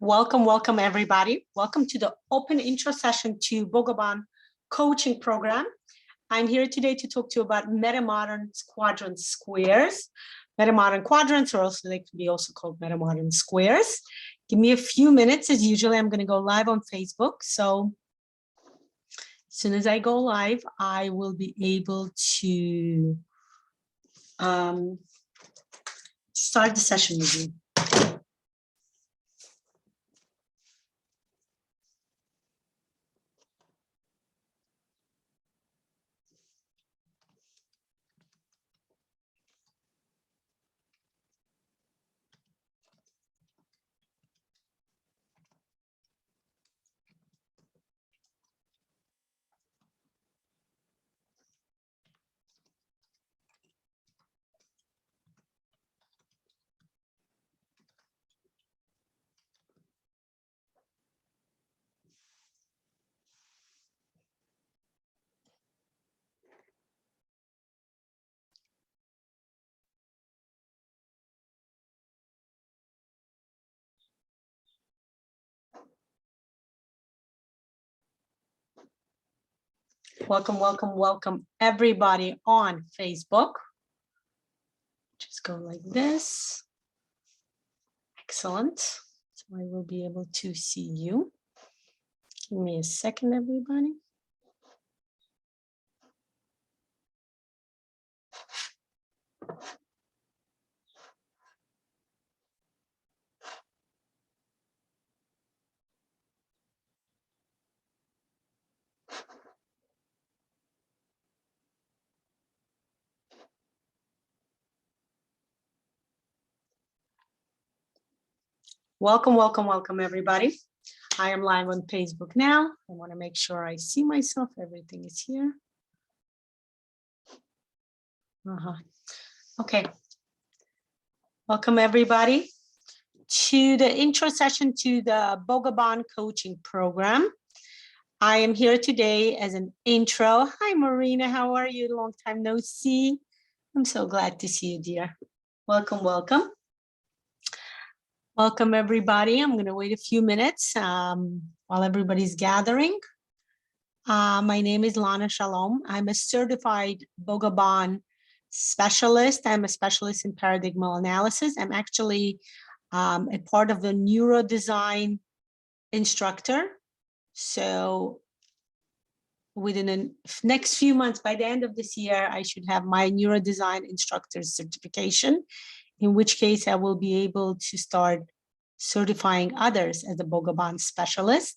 Welcome, welcome everybody. Welcome to the open intro session to Bogoban coaching program. I'm here today to talk to you about MetaModern quadrant squares. MetaModern quadrants, or also they can be also called MetaModern squares. Give me a few minutes. As usually, I'm going to go live on Facebook. So as soon as I go live, I will be able to start the session with you. Welcome, welcome, welcome everybody on Facebook. Just go like this. Excellent. So I will be able to see you. Give me a second, everybody. Welcome, welcome, welcome everybody. I am live on Facebook now. I want to make sure I see myself. Everything is here. Okay. Welcome everybody to the intro session to the Bogoban coaching program. I am here today as an intro. Hi Marina, how are you? Long time no see. I'm so glad to see you, dear. Welcome, welcome. Welcome everybody. I'm going to wait a few minutes while everybody's gathering. My name is Lana. Shalom. I'm a certified Bogoban specialist. I'm a specialist in paradigmal analysis. I'm actually a part of the neuro design instructor. So within the next few months, by the end of this year, I should have my neuro design instructor's certification, in which case I will be able to start certifying others as a Bogoban specialist.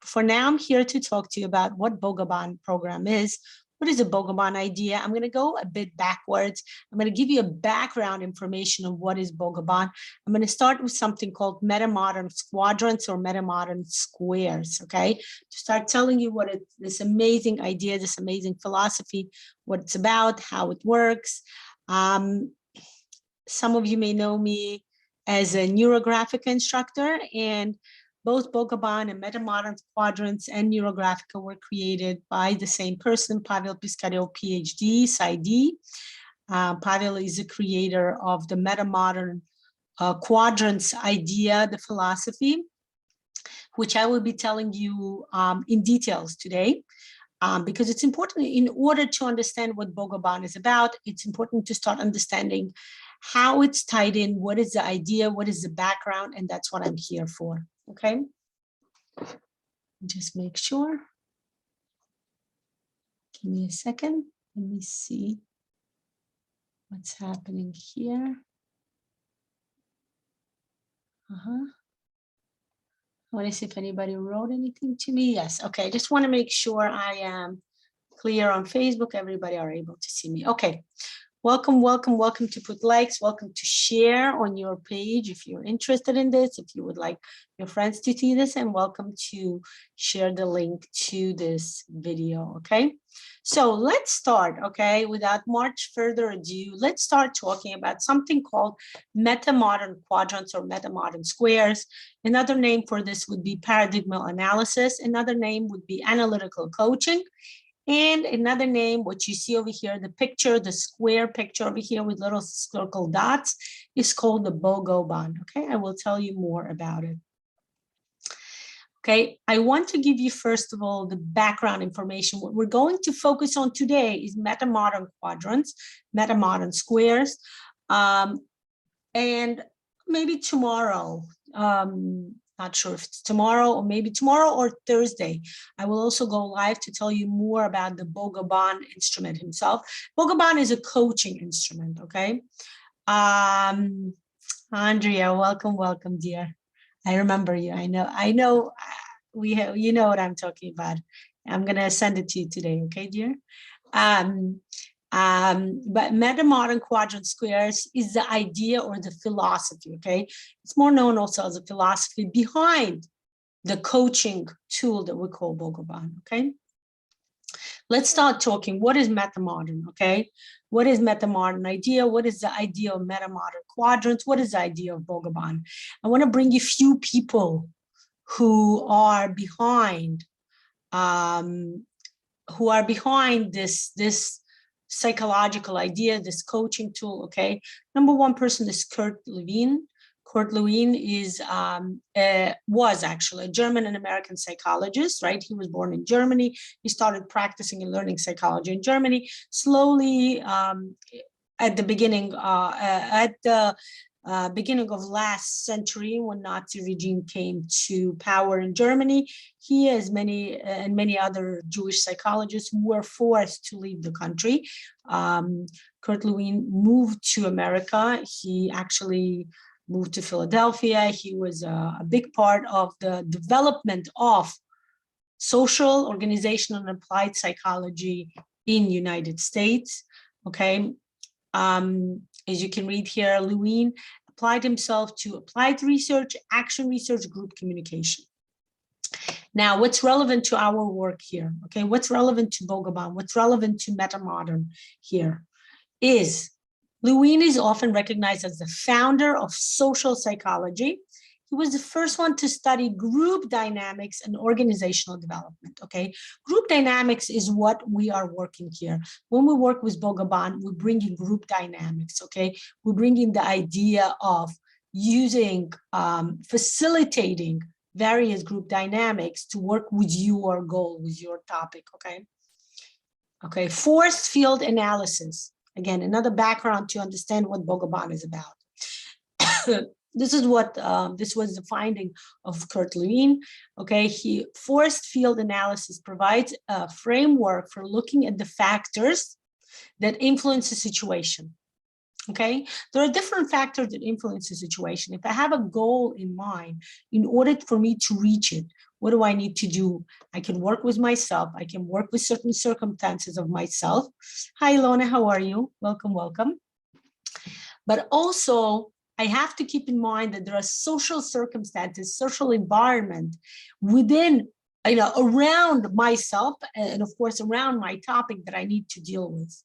For now, I'm here to talk to you about what Bogoban program is. What is a Bogoban idea? I'm going to go a bit backwards. I'm going to give you a background information of what is Bogoban. I'm going to start with something called MetaModern quadrants or MetaModern squares, okay? To start telling you what this amazing idea, this amazing philosophy, what it's about, how it works. Some of you may know me as a Neurographic instructor, and both Bogoban and MetaModern quadrants and Neurographica were created by the same person, Pavel Piskarev, PhD, PsyD. Pavel is the creator of the MetaModern quadrants idea, the philosophy, which I will be telling you in details today. Because it's important in order to understand what Bogoban is about, it's important to start understanding how it's tied in, what is the idea, what is the background, and that's what I'm here for, okay? Just make sure. Give me a second. Let me see what's happening here. I want to see if anybody wrote anything to me. Yes, okay, I just want to make sure I am clear on Facebook. Everybody are able to see me. Okay. Welcome, welcome, welcome to put likes, welcome to share on your page if you're interested in this, if you would like your friends to see this, and welcome to share the link to this video, okay? So let's start, okay? Without much further ado, let's start talking about something called MetaModern quadrants or MetaModern squares. Another name for this would be paradigmal analysis. Another name would be analytical coaching. And another name, what you see over here, the picture, the square picture over here with little circle dots is called the Bogoban, okay? I will tell you more about it. Okay, I want to give you, first of all, the background information. What we're going to focus on today is MetaModern quadrants, MetaModern squares, and maybe tomorrow, not sure if it's tomorrow or maybe tomorrow or Thursday, I will also go live to tell you more about the Bogoban instrument himself. Bogoban is a coaching instrument, okay? Andrea, welcome, dear. I remember you. I know. We have. You know what I'm talking about. I'm gonna send it to you today, okay, dear? But MetaModern quadrant squares is the idea or the philosophy. Okay, it's more known also as a philosophy behind the coaching tool that we call Bogoban. Okay. Let's start talking. What is MetaModern? Okay, what is MetaModern idea? What is the idea of MetaModern quadrants? What is the idea of Bogoban? I want to bring you a few people who are behind this psychological idea, this coaching tool. Okay, number one person is Kurt Lewin. Kurt Lewin was actually a German and American psychologist, right? He was born in Germany. He started practicing and learning psychology in Germany. Slowly, at the beginning of last century, when Nazi regime came to power in Germany, he, as many other Jewish psychologists, were forced to leave the country. Kurt Lewin moved to America. He actually moved to Philadelphia. He was a big part of the development of social, organizational, and applied psychology in United States. Okay, as you can read here, Lewin applied himself to applied research, action research, group communication. Now, what's relevant to our work here? Okay, what's relevant to Bogoban? What's relevant to MetaModern here is Lewin is often recognized as the founder of social psychology. He was the first one to study group dynamics and organizational development, okay? Group dynamics is what we are working here. When we work with Bogoban, we bring in group dynamics, okay? We bring in the idea of using, facilitating various group dynamics to work with your goal, with your topic, okay? Okay, force field analysis. Again, another background to understand what Bogoban is about. This is what, this was the finding of Kurt Lewin. Okay, forced field analysis provides a framework for looking at the factors that influence the situation. Okay, there are different factors that influence the situation. If I have a goal in mind, in order for me to reach it, what do I need to do? I can work with myself. I can work with certain circumstances of myself. Hi, Lana, how are you? Welcome. But also, I have to keep in mind that there are social circumstances, social environment within, around myself, and of course, around my topic that I need to deal with.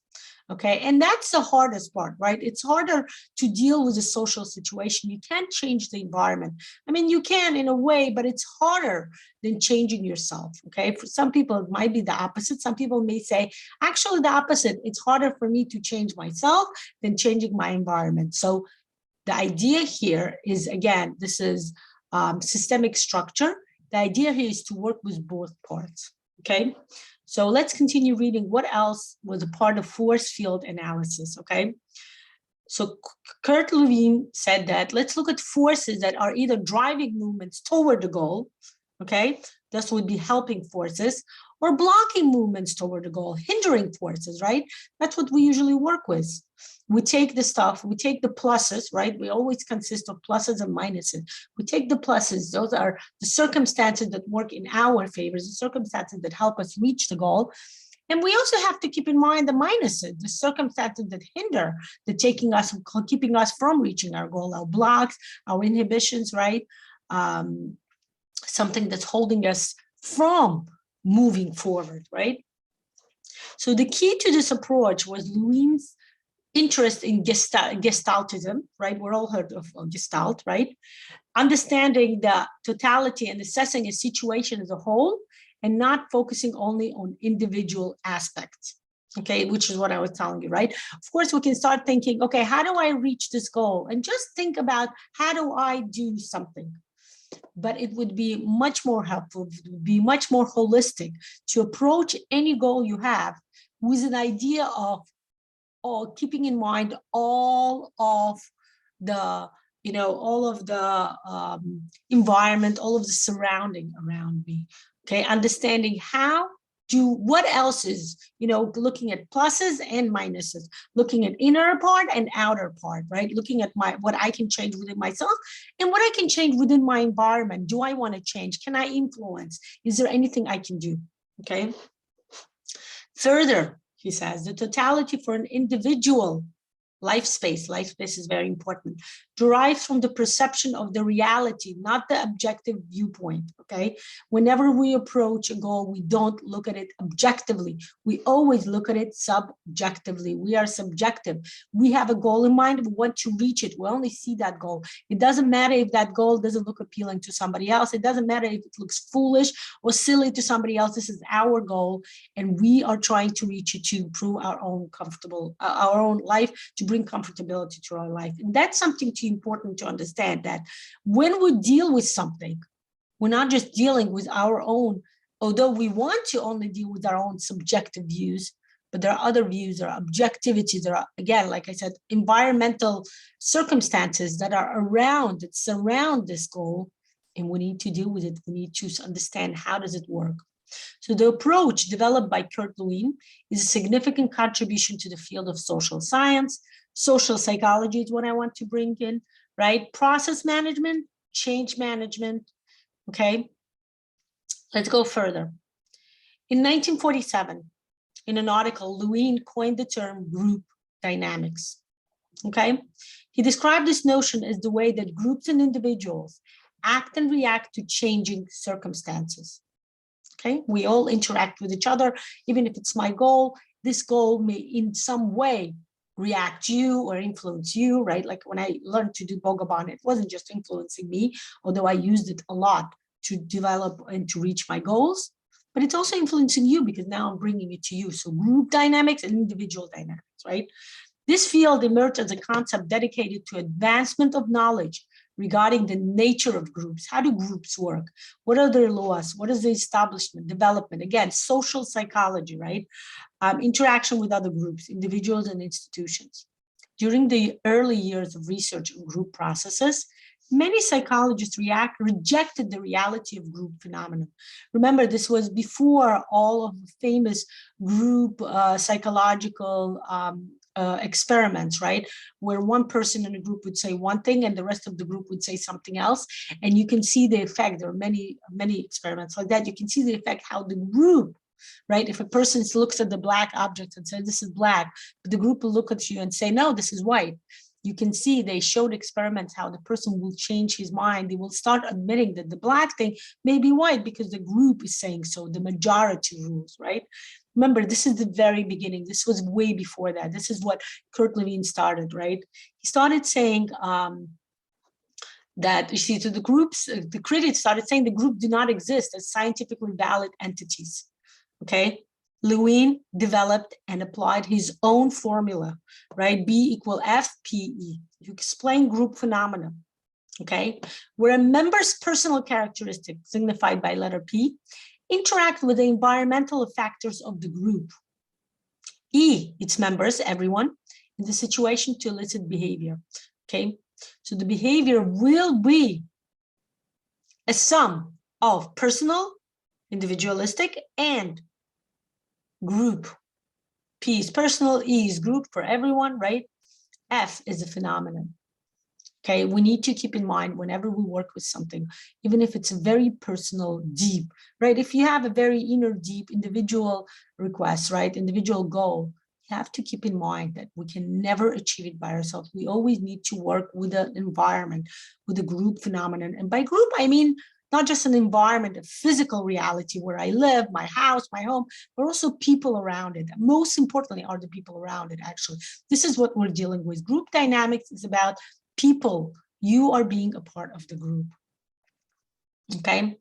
Okay, and that's the hardest part, right? It's harder to deal with a social situation. You can't change the environment. I mean, you can in a way, but it's harder than changing yourself. Okay, for some people, it might be the opposite. Some people may say, actually, the opposite. It's harder for me to change myself than changing my environment. So the idea here is, again, this is systemic structure. The idea here is to work with both parts, okay? So let's continue reading what else was a part of force field analysis, okay? So Kurt Lewin said that let's look at forces that are either driving movements toward the goal, okay? This would be helping forces, or blocking movements toward the goal, hindering forces, right? That's what we usually work with. We take the stuff, we take the pluses, right? We always consist of pluses and minuses. We take the pluses, those are the circumstances that work in our favor, the circumstances that help us reach the goal. And we also have to keep in mind the minuses, the circumstances that hinder the keeping us from reaching our goal, our blocks, our inhibitions, right? Something that's holding us from moving forward, right? So the key to this approach was Lewin's interest in gestaltism, right? We're all heard of Gestalt, right? Understanding the totality and assessing a situation as a whole and not focusing only on individual aspects, okay? Which is what I was telling you, right? Of course, we can start thinking, okay, how do I reach this goal? And just think about, how do I do something? but it would be much more helpful, it would be much more holistic to approach any goal you have with an idea of keeping in mind all of the, all of the environment, all of the surrounding around me. Okay, understanding what else is, looking at pluses and minuses, looking at inner part and outer part, right? Looking at what I can change within myself and what I can change within my environment. Do I want to change? Can I influence? Is there anything I can do? Okay. Further, he says, the totality for an individual life space is very important, derives from the perception of the reality, not the objective viewpoint, okay? Whenever we approach a goal, we don't look at it objectively. We always look at it subjectively. We are subjective. We have a goal in mind, we want to reach it. We only see that goal. It doesn't matter if that goal doesn't look appealing to somebody else. It doesn't matter if it looks foolish or silly to somebody else. This is our goal, and we are trying to reach it to improve our own our own life, to bring comfortability to our life. And that's something too important to understand, that when we deal with something, we're not just dealing with our own, although we want to only deal with our own subjective views, but there are other views, there are objectivities, there are, again, like I said, environmental circumstances that are that surround this goal, and we need to deal with it. We need to understand, how does it work? So the approach developed by Kurt Lewin is a significant contribution to the field of social science. Social psychology is what I want to bring in, right? Process management, change management, okay? Let's go further. In 1947, in an article, Lewin coined the term group dynamics, okay? He described this notion as the way that groups and individuals act and react to changing circumstances. Okay, we all interact with each other. Even if it's my goal, this goal may in some way react you or influence you, right? Like when I learned to do Bogoban, it wasn't just influencing me, although I used it a lot to develop and to reach my goals, but it's also influencing you because now I'm bringing it to you. So group dynamics and individual dynamics, right? This field emerged as a concept dedicated to advancement of knowledge regarding the nature of groups. How do groups work? What are their laws? What is the establishment, development? Again, social psychology, right? Interaction with other groups, individuals and institutions. During the early years of research on group processes, many psychologists rejected the reality of group phenomena. Remember, this was before all of the famous group psychological experiments, right? Where one person in a group would say one thing and the rest of the group would say something else. And you can see the effect. There are many experiments like that. You can see the effect, how the group, right? If a person looks at the black object and says, this is black, but the group will look at you and say, no, this is white. You can see they showed experiments how the person will change his mind. They will start admitting that the black thing may be white because the group is saying so, the majority rules, right? Remember, this is the very beginning. This was way before that. This is what Kurt Lewin started, right? He started saying that, you see, to the groups, the critics started saying the group do not exist as scientifically valid entities, okay? Lewin developed and applied his own formula, right? B equal FPE. You explain group phenomena, okay? Where a member's personal characteristic, signified by letter P, interact with the environmental factors of the group. E, its members, everyone, in the situation to elicit behavior, okay? So the behavior will be a sum of personal, individualistic, and group. P is personal, E is group for everyone, right? F is a phenomenon. Okay, we need to keep in mind whenever we work with something, even if it's a very personal, deep, right? If you have a very inner, deep individual request, right? Individual goal, you have to keep in mind that we can never achieve it by ourselves. We always need to work with an environment, with a group phenomenon. And by group, I mean, not just an environment, a physical reality where I live, my house, my home, but also people around it. Most importantly are the people around it, actually. This is what we're dealing with. Group dynamics is about people. You are being a part of the group, okay?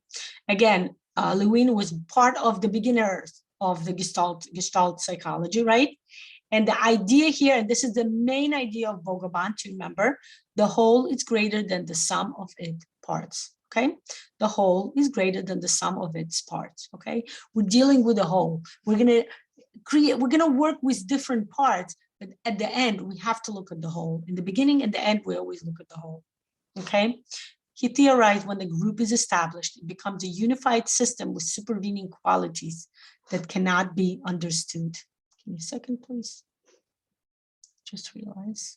Again, Lewin was part of the beginners of the Gestalt psychology, right? And the idea here, and this is the main idea of Bogoban, to remember, the whole is greater than the sum of its parts. okay? The whole is greater than the sum of its parts, okay? We're dealing with a whole. We're gonna work with different parts, but at the end, we have to look at the whole. In the beginning and the end, we always look at the whole, okay? He theorized when the group is established, it becomes a unified system with supervening qualities that cannot be understood. Give me a second, please. Just realize.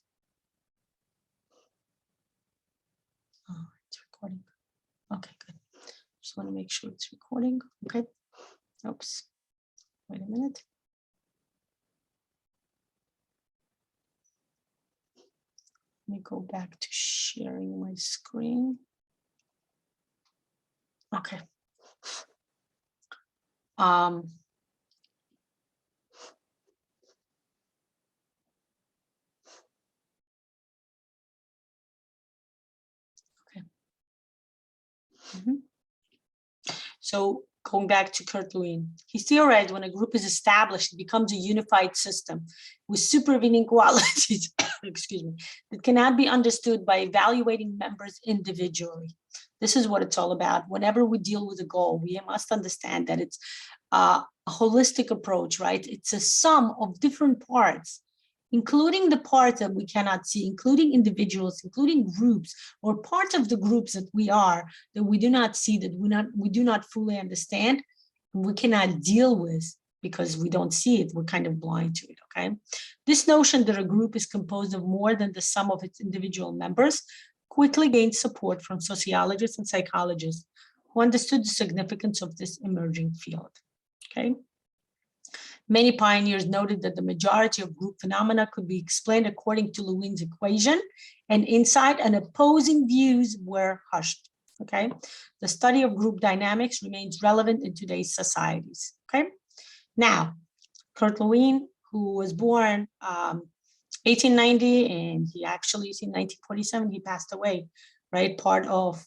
Oh, it's recording. Okay, good. Just want to make sure it's recording. Okay. Oops. Wait a minute. Let me go back to sharing my screen. Okay. Okay. So going back to Kurt Lewin, he theorized when a group is established, it becomes a unified system with supervening qualities, excuse me, that cannot be understood by evaluating members individually. This is what it's all about. Whenever we deal with a goal, we must understand that it's a holistic approach, right? It's a sum of different parts, including the parts that we cannot see, including individuals, including groups, or parts of the groups that we are, that we do not see, that we do not fully understand, and we cannot deal with because we don't see it, we're kind of blind to it, okay? This notion that a group is composed of more than the sum of its individual members quickly gained support from sociologists and psychologists who understood the significance of this emerging field, okay? Many pioneers noted that the majority of group phenomena could be explained according to Lewin's equation, and insight and opposing views were hushed, okay? The study of group dynamics remains relevant in today's societies, okay? Now, Kurt Lewin, who was born 1890, and he actually, in 1947, he passed away, right? Part of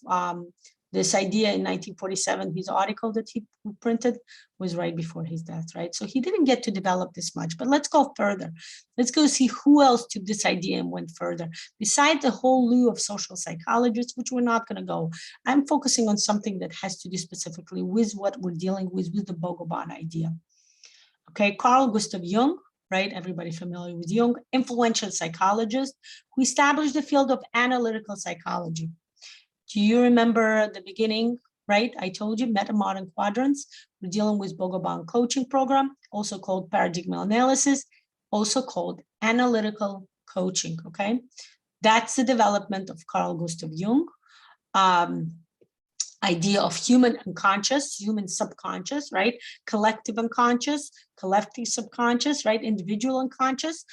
this idea in 1947, his article that he printed was right before his death, right? So he didn't get to develop this much, but let's go further. Let's go see who else took this idea and went further. Besides the whole slew of social psychologists, which we're not gonna go, I'm focusing on something that has to do specifically with what we're dealing with the Bogoban idea. Okay, Carl Gustav Jung, right? Everybody familiar with Jung, influential psychologist who established the field of analytical psychology. Do you remember the beginning, right? I told you, MetaModern Quadrants. We're dealing with Bogoban coaching program, also called paradigmal analysis, also called analytical coaching, okay? That's the development of Carl Gustav Jung. Idea of human unconscious, human subconscious, right? Collective unconscious, collective subconscious, right? Individual unconscious.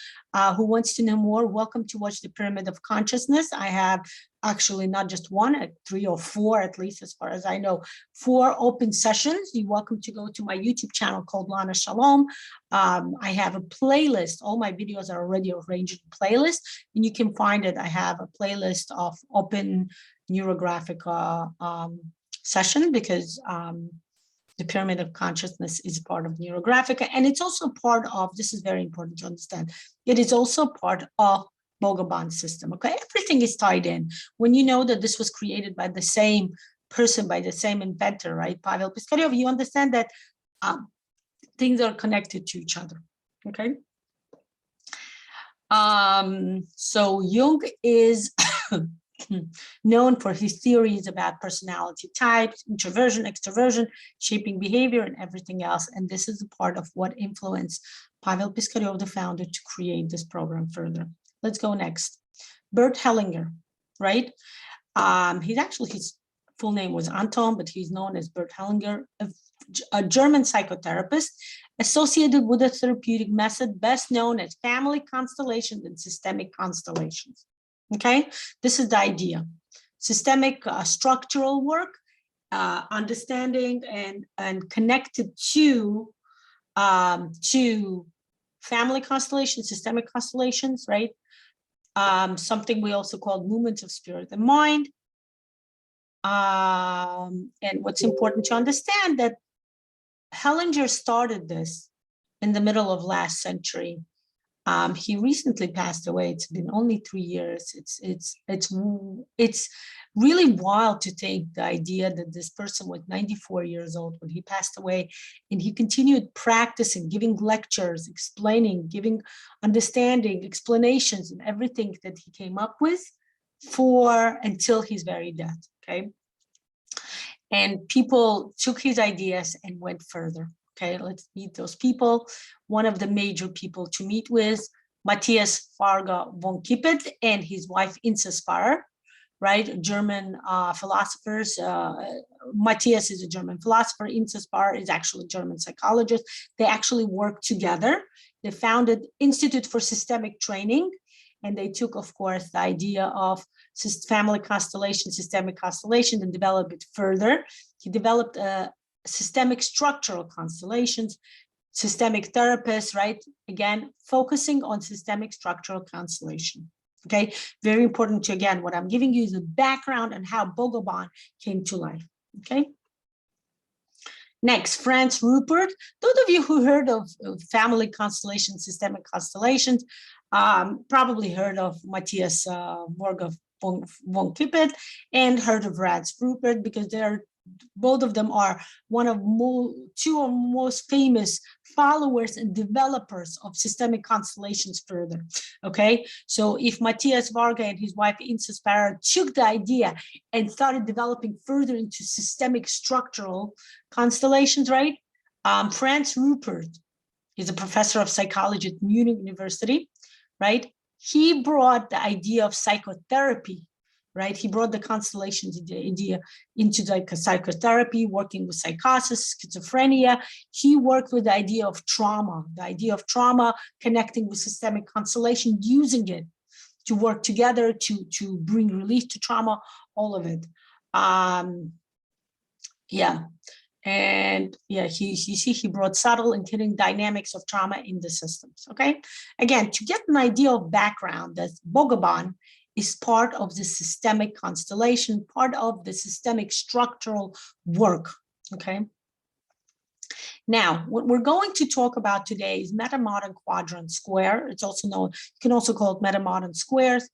Who wants to know more? Welcome to watch the Pyramid of Consciousness. I have actually not just one, 3 or 4, at least as far as I know, 4 open sessions. You're welcome to go to my YouTube channel called Lana Shalom. I have a playlist. All my videos are already arranged in playlist, and you can find it. I have a playlist of open Neurographica session because the Pyramid of Consciousness is part of Neurographica, and it's also part of, this is very important to understand, it is also part of Bogoban system, okay? Everything is tied in. When you know that this was created by the same person, by the same inventor, right? Pavel Piskaryov, you understand that things are connected to each other, okay? So Jung is known for his theories about personality types, introversion, extroversion, shaping behavior, and everything else. And this is a part of what influenced Pavel Piskaryov, the founder, to create this program further. Let's go next. Bert Hellinger, right? His full name was Anton, but he's known as Bert Hellinger, a German psychotherapist associated with a therapeutic method best known as family constellations and systemic constellations. Okay, this is the idea. Systemic structural work, understanding and connected to family constellations, systemic constellations, right? Something we also call movements of spirit and mind. And what's important to understand that Hellinger started this in the middle of last century. He recently passed away. It's been only 3 years. It's really wild to think the idea that this person was 94 years old when he passed away, and he continued practicing, giving lectures, explaining, giving understanding, explanations, and everything that he came up with until his very death, okay? And people took his ideas and went further. Okay, let's meet those people. One of the major people to meet with, Matthias Varga von Kippet and his wife Insa Sparer, right? German philosophers. Matthias is a German philosopher. Insa Sparer is actually a German psychologist. They actually worked together. They founded Institute for Systemic Training, and they took, of course, the idea of family constellation, systemic constellation, and developed it further. He developed systemic structural constellations, systemic therapists, right? Again, focusing on systemic structural constellation. Okay, very important to, again, what I'm giving you is a background on how Bogoban came to life. Okay. Next, Franz Rupert. Those of you who heard of family constellations, systemic constellations, probably heard of Matthias Varga von Kippet and heard of Franz Rupert, because both of them are one of two or most famous followers and developers of systemic constellations further. Okay, so if Matthias Varga and his wife Insa Sparer took the idea and started developing further into systemic structural constellations, right? Franz Rupert is a professor of psychology at Munich University, right? He brought the idea of psychotherapy, right? He brought the constellations idea into like psychotherapy, working with psychosis, schizophrenia. He worked with the idea of trauma, connecting with systemic constellation, using it to work together to bring relief to trauma, all of it. And yeah, he brought subtle and hidden dynamics of trauma in the systems. Okay, again, to get an idea of background, that Bogoban is part of the systemic constellation, part of the systemic structural work. Okay. Now, what we're going to talk about today is MetaModern quadrant square. It's also known, you can also call it MetaModern squares.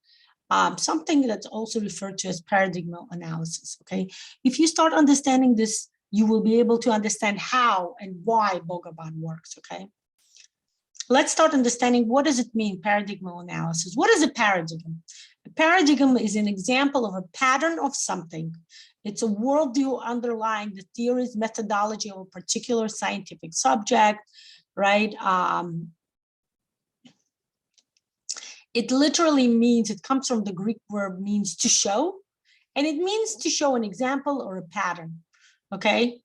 Something that's also referred to as paradigmal analysis. Okay, if you start understanding this, you will be able to understand how and why Bogoban works. Okay, let's start understanding, what does it mean, paradigmal analysis? What is a paradigm? A paradigm is an example of a pattern of something. It's a worldview underlying the theories, methodology of a particular scientific subject, right? It literally means, it comes from the Greek verb means to show, and it means to show an example or a pattern. Okay,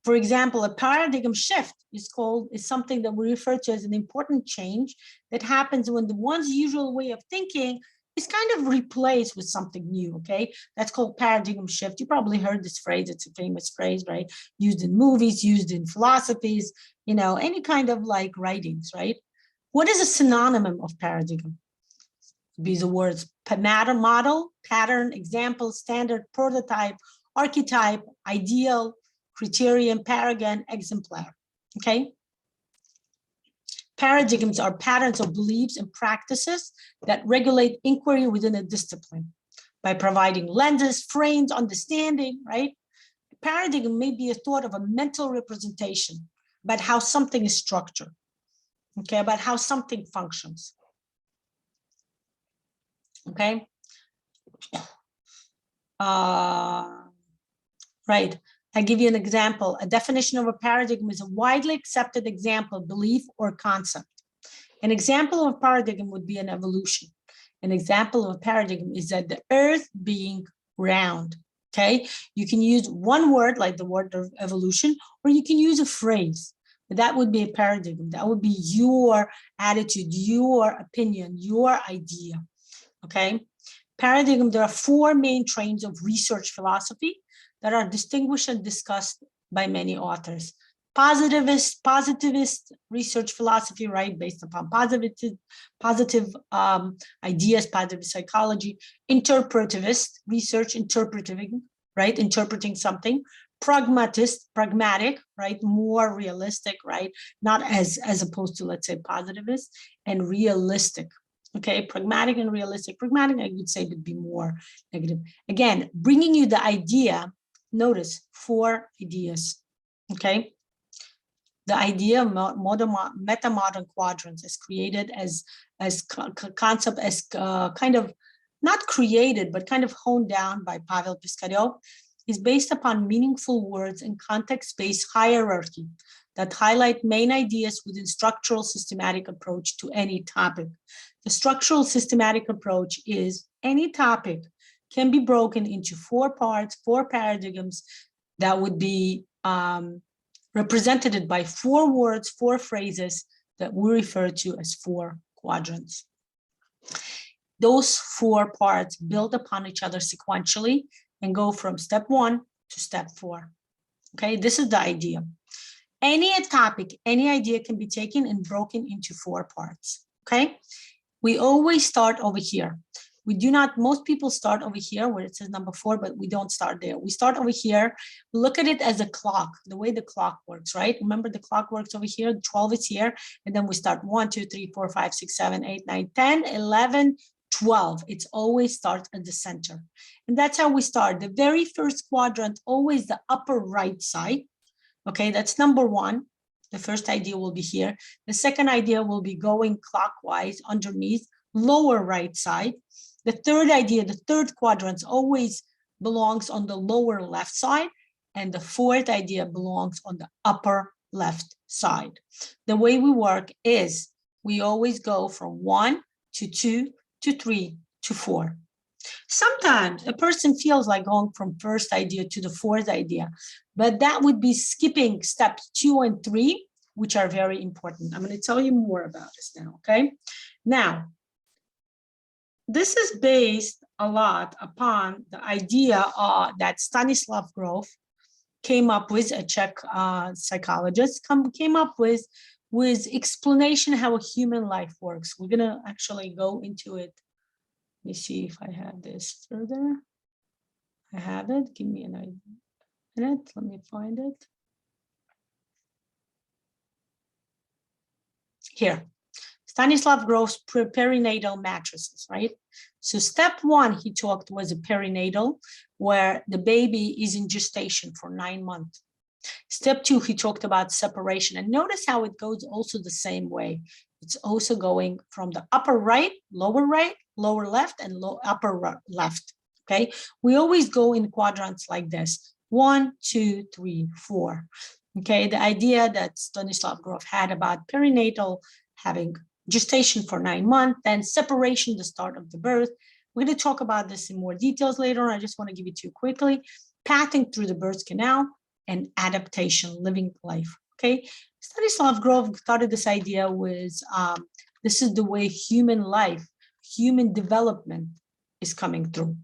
for example, a paradigm shift is something that we refer to as an important change that happens when the one's usual way of thinking is kind of replaced with something new. Okay, that's called paradigm shift. You probably heard this phrase. It's a famous phrase, right? Used in movies, used in philosophies, you know, any kind of like writings, right? What is a synonym of paradigm? Be the words matter, model, pattern, example, standard, prototype, archetype, ideal, criterion, paragon, exemplar. Okay. Paradigms are patterns of beliefs and practices that regulate inquiry within a discipline by providing lenses, frames, understanding, right? A paradigm may be a thought of a mental representation about how something is structured, okay, about how something functions. Okay. Right. I give you an example. A definition of a paradigm is a widely accepted example, belief, or concept. An example of a paradigm would be an evolution. An example of a paradigm is that the earth being round. Okay. You can use one word like the word of evolution, or you can use a phrase. That would be a paradigm. That would be your attitude, your opinion, your idea. Okay. Paradigm, there are four main trains of research philosophy that are distinguished and discussed by many authors. Positivist research philosophy, right, based upon positive ideas, positive psychology. Interpretivist research, right, interpreting something. Pragmatic, right, more realistic, right, not as opposed to, let's say, positivist. And realistic, Okay, pragmatic and realistic. Pragmatic, I would say, would be more negative. Again, bringing you the idea, notice 4 ideas, okay? The idea of MetaModern quadrants is created as concept, as kind of not created, but kind of honed down by Pavel Piskarev, is based upon meaningful words and context-based hierarchy that highlight main ideas within structural systematic approach to any topic. The structural systematic approach is any topic can be broken into 4 parts, 4 paradigms that would be represented by 4 words, 4 phrases that we refer to as 4 quadrants. Those 4 parts build upon each other sequentially and go from step 1 to step 4. Okay, this is the idea. Any topic, any idea can be taken and broken into 4 parts. Okay, we always start over here. We do not, most people start over here where it says number 4, but we don't start there. We start over here, look at it as a clock, the way the clock works, right? Remember the clock works over here, 12 is here, and then we start 1, 2, 3, 4, 5, 6, 7, 8, 9, 10, 11, 12. It's always starts at the center. And that's how we start. The very first quadrant, always the upper right side. Okay, that's number 1. The first idea will be here. The second idea will be going clockwise underneath, lower right side. The third idea, the third quadrant always belongs on the lower left side, and the fourth idea belongs on the upper left side. The way we work is we always go from 1 to 2 to 3 to 4. Sometimes a person feels like going from first idea to the fourth idea, but that would be skipping steps 2 and 3, which are very important. I'm going to tell you more about this now, okay? Now, this is based a lot upon the idea that Stanislav Grof came up with, a Czech psychologist, came up with explanation how a human life works. We're going to actually go into it. Let me see if I have this further. I have it. Give me a minute. Let me find it. Here. Stanislav Grof's perinatal matrices, right? So step 1, he talked was a perinatal, where the baby is in gestation for 9 months. Step 2, he talked about separation. And notice how it goes also the same way. It's also going from the upper right, lower left, and upper left, okay? We always go in quadrants like this, 1, 2, 3, 4. Okay, the idea that Stanislav Grof had about perinatal, having gestation for 9 months, then separation, the start of the birth. We're going to talk about this in more details later on. I just want to give it to you quickly. Pathing through the birth canal and adaptation, living life. Okay, Stanislav Grof started this idea with this is the way human life, human development is coming through.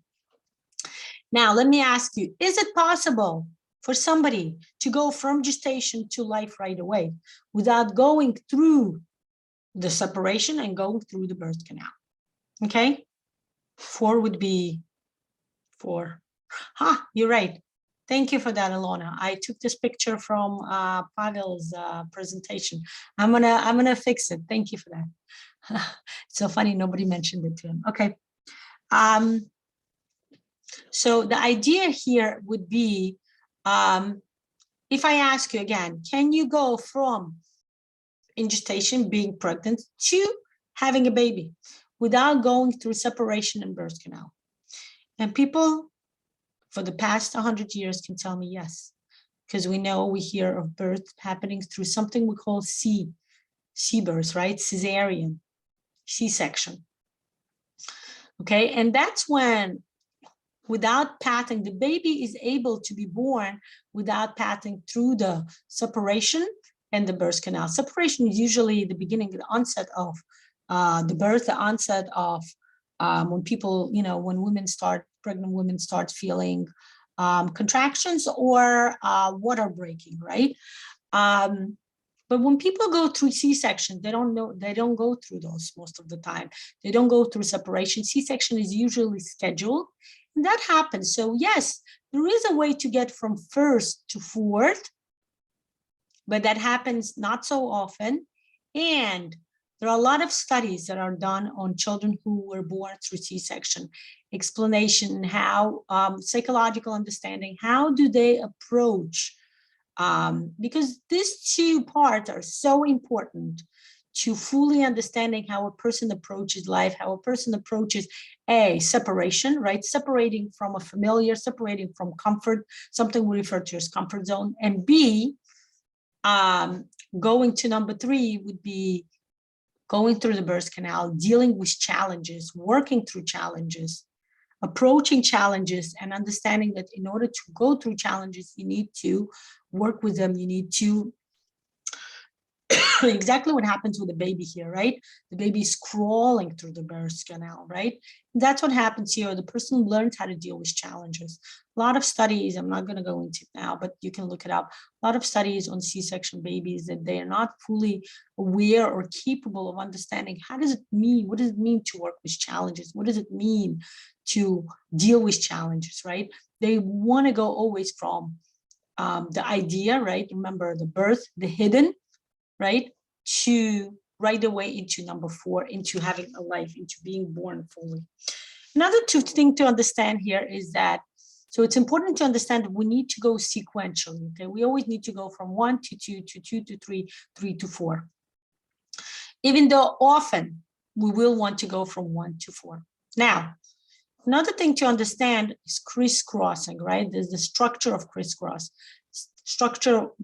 Now, let me ask you, is it possible for somebody to go from gestation to life right away without going through the separation and going through the birth canal? Okay, 4 would be 4. You're right. Thank you for that, Alona. I took this picture from Pavel's presentation. I'm gonna fix it. Thank you for that. It's so funny, nobody mentioned it to him. Okay. So the idea here would be, if I ask you again, can you go from in gestation, being pregnant, to having a baby without going through separation and birth canal? And people for the past 100 years can tell me yes, because we hear of birth happening through something we call C birth, right? Cesarean, C-section. Okay, and that's when, without pathing, the baby is able to be born without pathing through the separation and the birth canal. Separation is usually the beginning, the onset of the birth, the onset of when people, when pregnant women start feeling contractions or water breaking, right? But when people go through C-section, they don't go through those most of the time. They don't go through separation. C-section is usually scheduled, and that happens. So yes, there is a way to get from first to fourth, but that happens not so often. And There are a lot of studies that are done on children who were born through C-section, explanation, how psychological understanding, how do they approach, because these two parts are so important to fully understanding how a person approaches life, how a person approaches A, separation, right? Separating from a familiar, separating from comfort, something we refer to as comfort zone, and B, going to number 3 would be going through the birth canal, dealing with challenges, working through challenges, approaching challenges, and understanding that in order to go through challenges, you need to work with them. You need to exactly what happens with the baby here, right? The baby is crawling through the birth canal, right? That's what happens here. The person learns how to deal with challenges. A lot of studies, I'm not going to go into it now, but you can look it up. A lot of studies on C-section babies that they are not fully aware or capable of understanding how does it mean, what does it mean to work with challenges? What does it mean to deal with challenges, right? They want to go always from the idea, right? Remember the birth, the hidden, right? To right away into number 4, into having a life, into being born fully. Another thing to understand here is that, so it's important to understand that we need to go sequentially, okay? We always need to go from 1 to 2 to 2 to 3, 3 to 4. Even though often we will want to go from 1 to 4. Now, another thing to understand is crisscrossing, right? There's the structure of crisscross.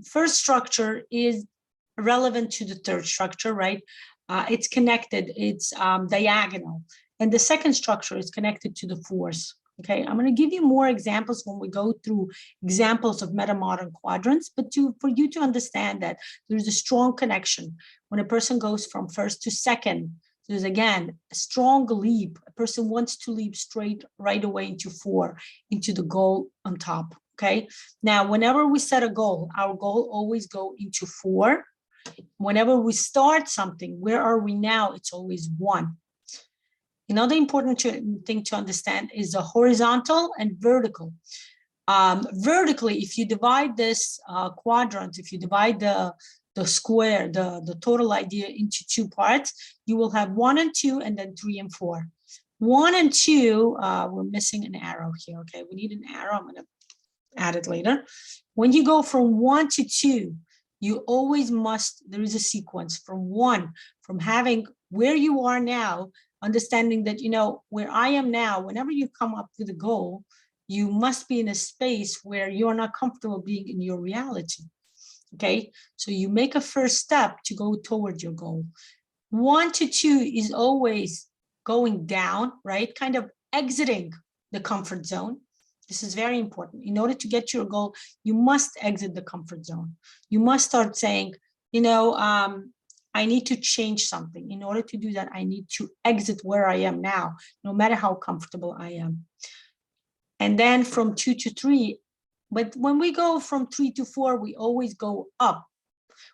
First structure is relevant to the third structure, right? It's connected, it's diagonal. And the second structure is connected to the fourth. Okay, I'm going to give you more examples when we go through examples of MetaModern quadrants, but for you to understand that there's a strong connection. When a person goes from first to second, there's again a strong leap. A person wants to leap straight right away into 4, into the goal on top. Okay, now whenever we set a goal, our goal always go into 4. Whenever we start something, where are we now? It's always 1. Another important thing to understand is the horizontal and vertical. Vertically, if you divide this quadrant, if you divide the square, the total idea into 2 parts, you will have 1 and 2, and then 3 and 4. 1 and 2, we're missing an arrow here. Okay, we need an arrow. I'm going to add it later. When you go from 1 to 2, you always must, there is a sequence from 1, from having where you are now, understanding that, you know, where I am now, whenever you come up with a goal, you must be in a space where you're not comfortable being in your reality. Okay, so you make a first step to go toward your goal. 1 to 2 is always going down, right? Kind of exiting the comfort zone. This is very important. In order to get to your goal, you must exit the comfort zone. You must start saying, you know, I need to change something. In order to do that, I need to exit where I am now, no matter how comfortable I am. And then from 2 to 3, but when we go from 3 to 4, we always go up.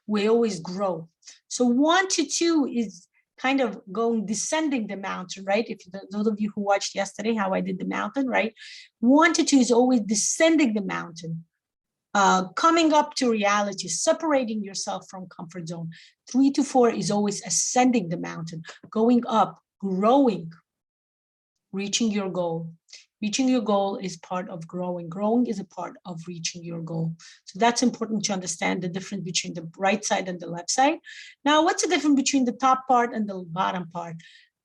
We always grow. So 1 to 2 is kind of going, descending the mountain, right? If those of you who watched yesterday, how I did the mountain, right? 1 to 2 is always descending the mountain, coming up to reality, separating yourself from comfort zone. 3 to 4 is always ascending the mountain, going up, growing, reaching your goal. Reaching your goal is part of growing. Growing is a part of reaching your goal. So that's important to understand the difference between the right side and the left side. Now, what's the difference between the top part and the bottom part?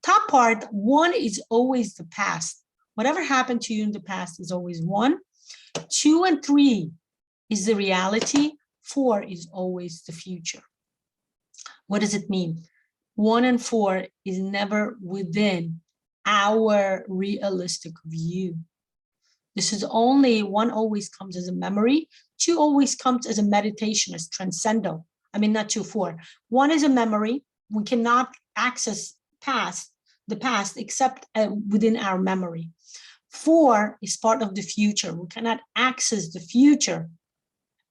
Top part, 1 is always the past. Whatever happened to you in the past is always 1. 2 and 3 is the reality. 4 is always the future. What does it mean? 1 and 4 is never within our realistic view. This is only, 1 always comes as a memory, 2 always comes as a meditation, as transcendental. I mean, not 2, 4. 1 is a memory. We cannot access the past except within our memory. 4 is part of the future. We cannot access the future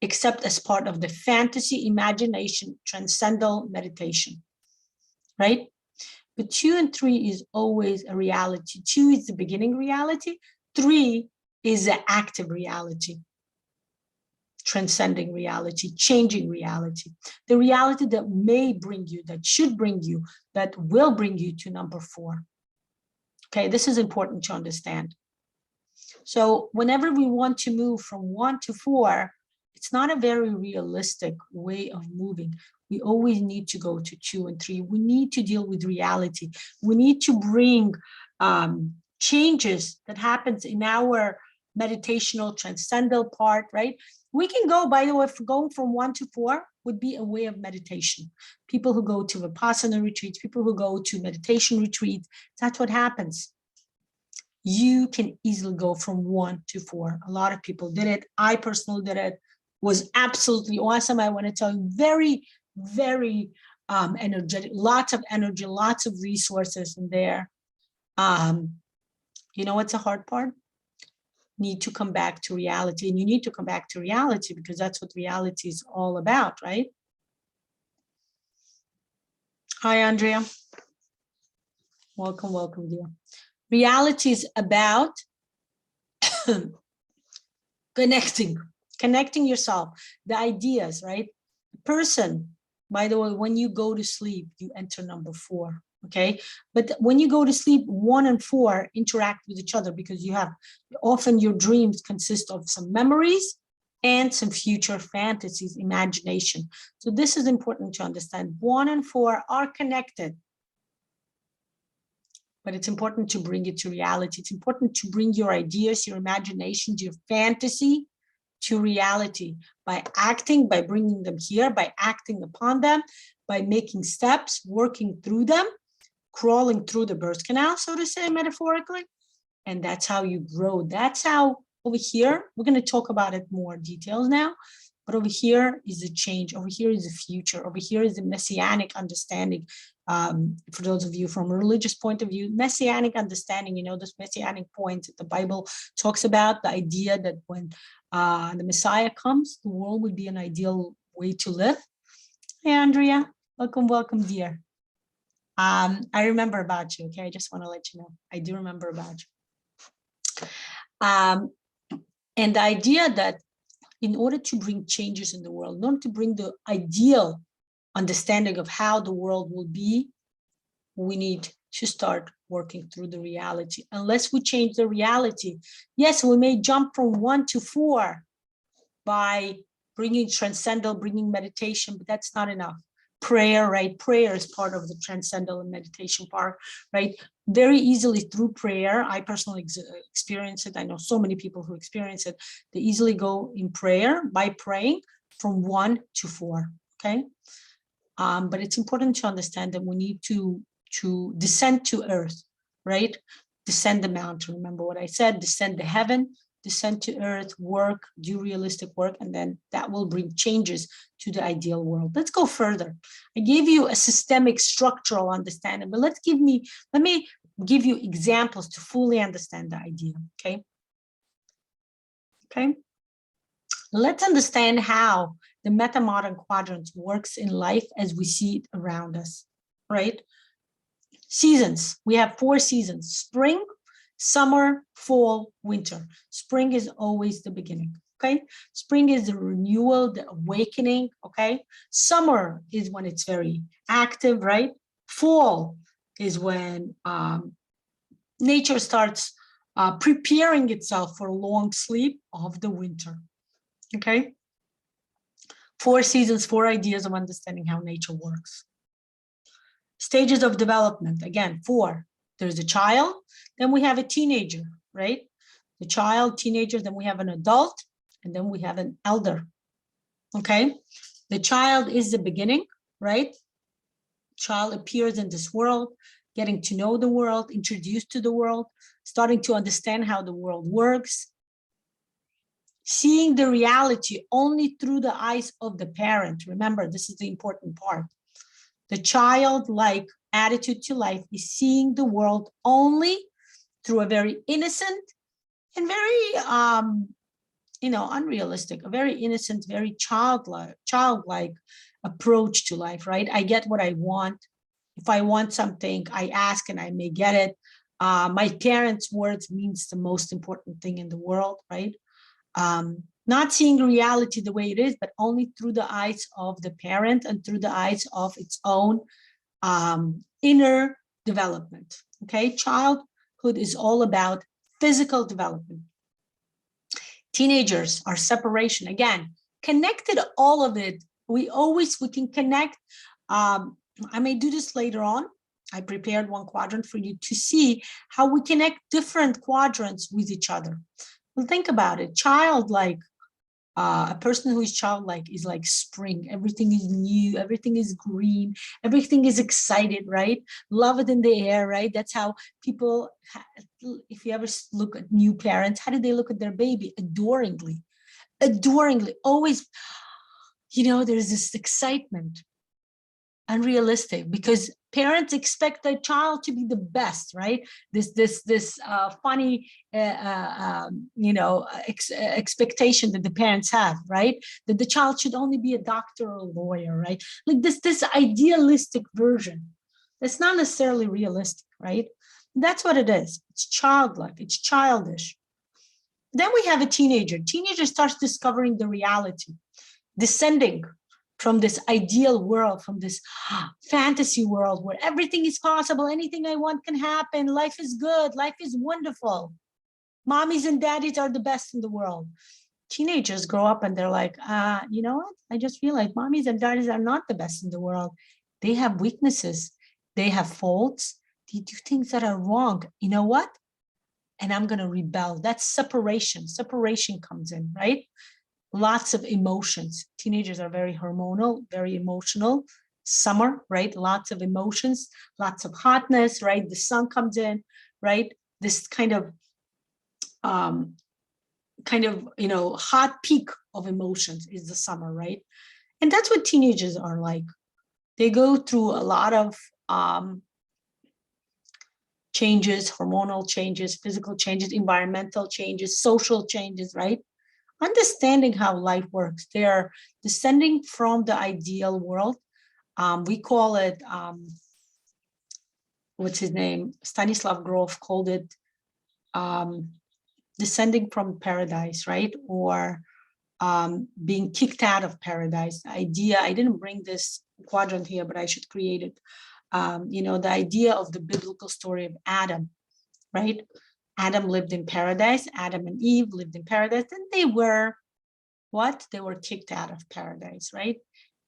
except as part of the fantasy, imagination, transcendental meditation, right? But 2 and 3 is always a reality. 2 is the beginning reality. 3 is the active reality. transcending reality, changing reality, the reality that may bring you, that should bring you, that will bring you to number 4. Okay, this is important to understand. So whenever we want to move from 1 to 4, it's not a very realistic way of moving. We always need to go to 2 and 3. We need to deal with reality. We need to bring changes that happens in our meditational transcendental part, right? We can go, by the way, if going from 1 to 4 would be a way of meditation. People who go to Vipassana retreats, people who go to meditation retreats, that's what happens. You can easily go from 1 to 4. A lot of people did it. I personally did it. Was absolutely awesome. I want to tell you, very, very energetic, lots of energy, lots of resources in there. You know what's the hard part? Need to come back to reality, and you need to come back to reality because that's what reality is all about, right? Hi, Andrea. Welcome, welcome, dear. Reality is about connecting yourself, the ideas, right? The person, by the way, when you go to sleep, you enter number 4. Okay, but when you go to sleep, 1 and 4 interact with each other because you have often your dreams consist of some memories and some future fantasies, imagination. So this is important to understand. 1 and 4 are connected, but it's important to bring it to reality. It's important to bring your ideas, your imaginations, your fantasy to reality by acting, by bringing them here, by acting upon them, by making steps, working through them, crawling through the birth canal, so to say, metaphorically. And that's how you grow. That's how over here, we're going to talk about it more details now, but over here is the change. Over here is the future. Over here is the messianic understanding. For those of you from a religious point of view, messianic understanding, you know, this messianic point that the Bible talks about, the idea that when the Messiah comes, the world would be an ideal way to live. Hey, Andrea, welcome, welcome, dear. I remember about you, okay? I just want to let you know. I do remember about you. And the idea that in order to bring changes in the world, in order to bring the ideal understanding of how the world will be, we need to start working through the reality. Unless we change the reality, yes, we may jump from 1 to 4 by bringing transcendental, bringing meditation, but that's not enough. Prayer, right? Prayer is part of the transcendental and meditation part, right? Very easily through prayer. I personally experience it. I know so many people who experience it. They easily go in prayer by praying from 1 to 4, okay? But it's important to understand that we need to descend to earth, right? Descend the mountain. Remember what I said, descend to heaven, descend to earth, work, do realistic work, and then that will bring changes to the ideal world. Let's go further. I gave you a systemic structural understanding, but let me give you examples to fully understand the idea, okay? Okay. Let's understand how the MetaModern quadrants works in life as we see it around us, right? Seasons, we have 4 seasons: spring, summer, fall, winter. Spring is always the beginning, okay? Spring is the renewal, the awakening, okay? Summer is when it's very active, right? Fall is when nature starts preparing itself for a long sleep of the winter, okay? 4 seasons, 4 ideas of understanding how nature works. Stages of development, again, 4. There's a child, then we have a teenager, right? The child, teenager, then we have an adult, and then we have an elder, okay? The child is the beginning, right? Child appears in this world, getting to know the world, introduced to the world, starting to understand how the world works, seeing the reality only through the eyes of the parent. Remember, this is the important part. The childlike attitude to life is seeing the world only through a very innocent and very, unrealistic, a very innocent, very childlike approach to life, right? I get what I want. If I want something, I ask and I may get it. My parents' words means the most important thing in the world, right? not seeing reality the way it is, but only through the eyes of the parent and through the eyes of its own inner development. Okay, childhood is all about physical development. Teenagers are separation. Again, connected all of it. We can connect. I may do this later on. I prepared one quadrant for you to see how we connect different quadrants with each other. Well, think about it. Childlike, a person who is childlike is like spring. Everything is new, everything is green, everything is excited, right? Love it in the air, right? That's how people, if you ever look at new parents, how do they look at their baby? Adoringly, always, there's this excitement. Unrealistic, because parents expect their child to be the best, right? This funny expectation that the parents have, right? That the child should only be a doctor or a lawyer, right? Like this idealistic version that's not necessarily realistic, right? That's what it is. It's childlike, it's childish. Then we have a teenager. Teenager starts discovering the reality, descending from this ideal world, from this fantasy world where everything is possible, anything I want can happen, life is good, life is wonderful. Mommies and daddies are the best in the world. Teenagers grow up and they're like, you know what? I just feel like mommies and daddies are not the best in the world. They have weaknesses, they have faults, they do things that are wrong. You know what? And I'm going to rebel. That's separation. Separation comes in, right? Lots of emotions. Teenagers are very hormonal, very emotional. Summer, right? Lots of emotions, lots of hotness, right? The sun comes in, right? This kind of hot peak of emotions is the summer, right? And that's what teenagers are like. They go through a lot of changes, hormonal changes, physical changes, environmental changes, social changes, right? Understanding how life works. They are descending from the ideal world. We call it, what's his name? Stanislav Grof called it descending from paradise, right? Or being kicked out of paradise. The idea, I didn't bring this quadrant here, but I should create it. The idea of the biblical story of Adam, right? Adam lived in paradise. Adam and Eve lived in paradise. And they were what? They were kicked out of paradise, right?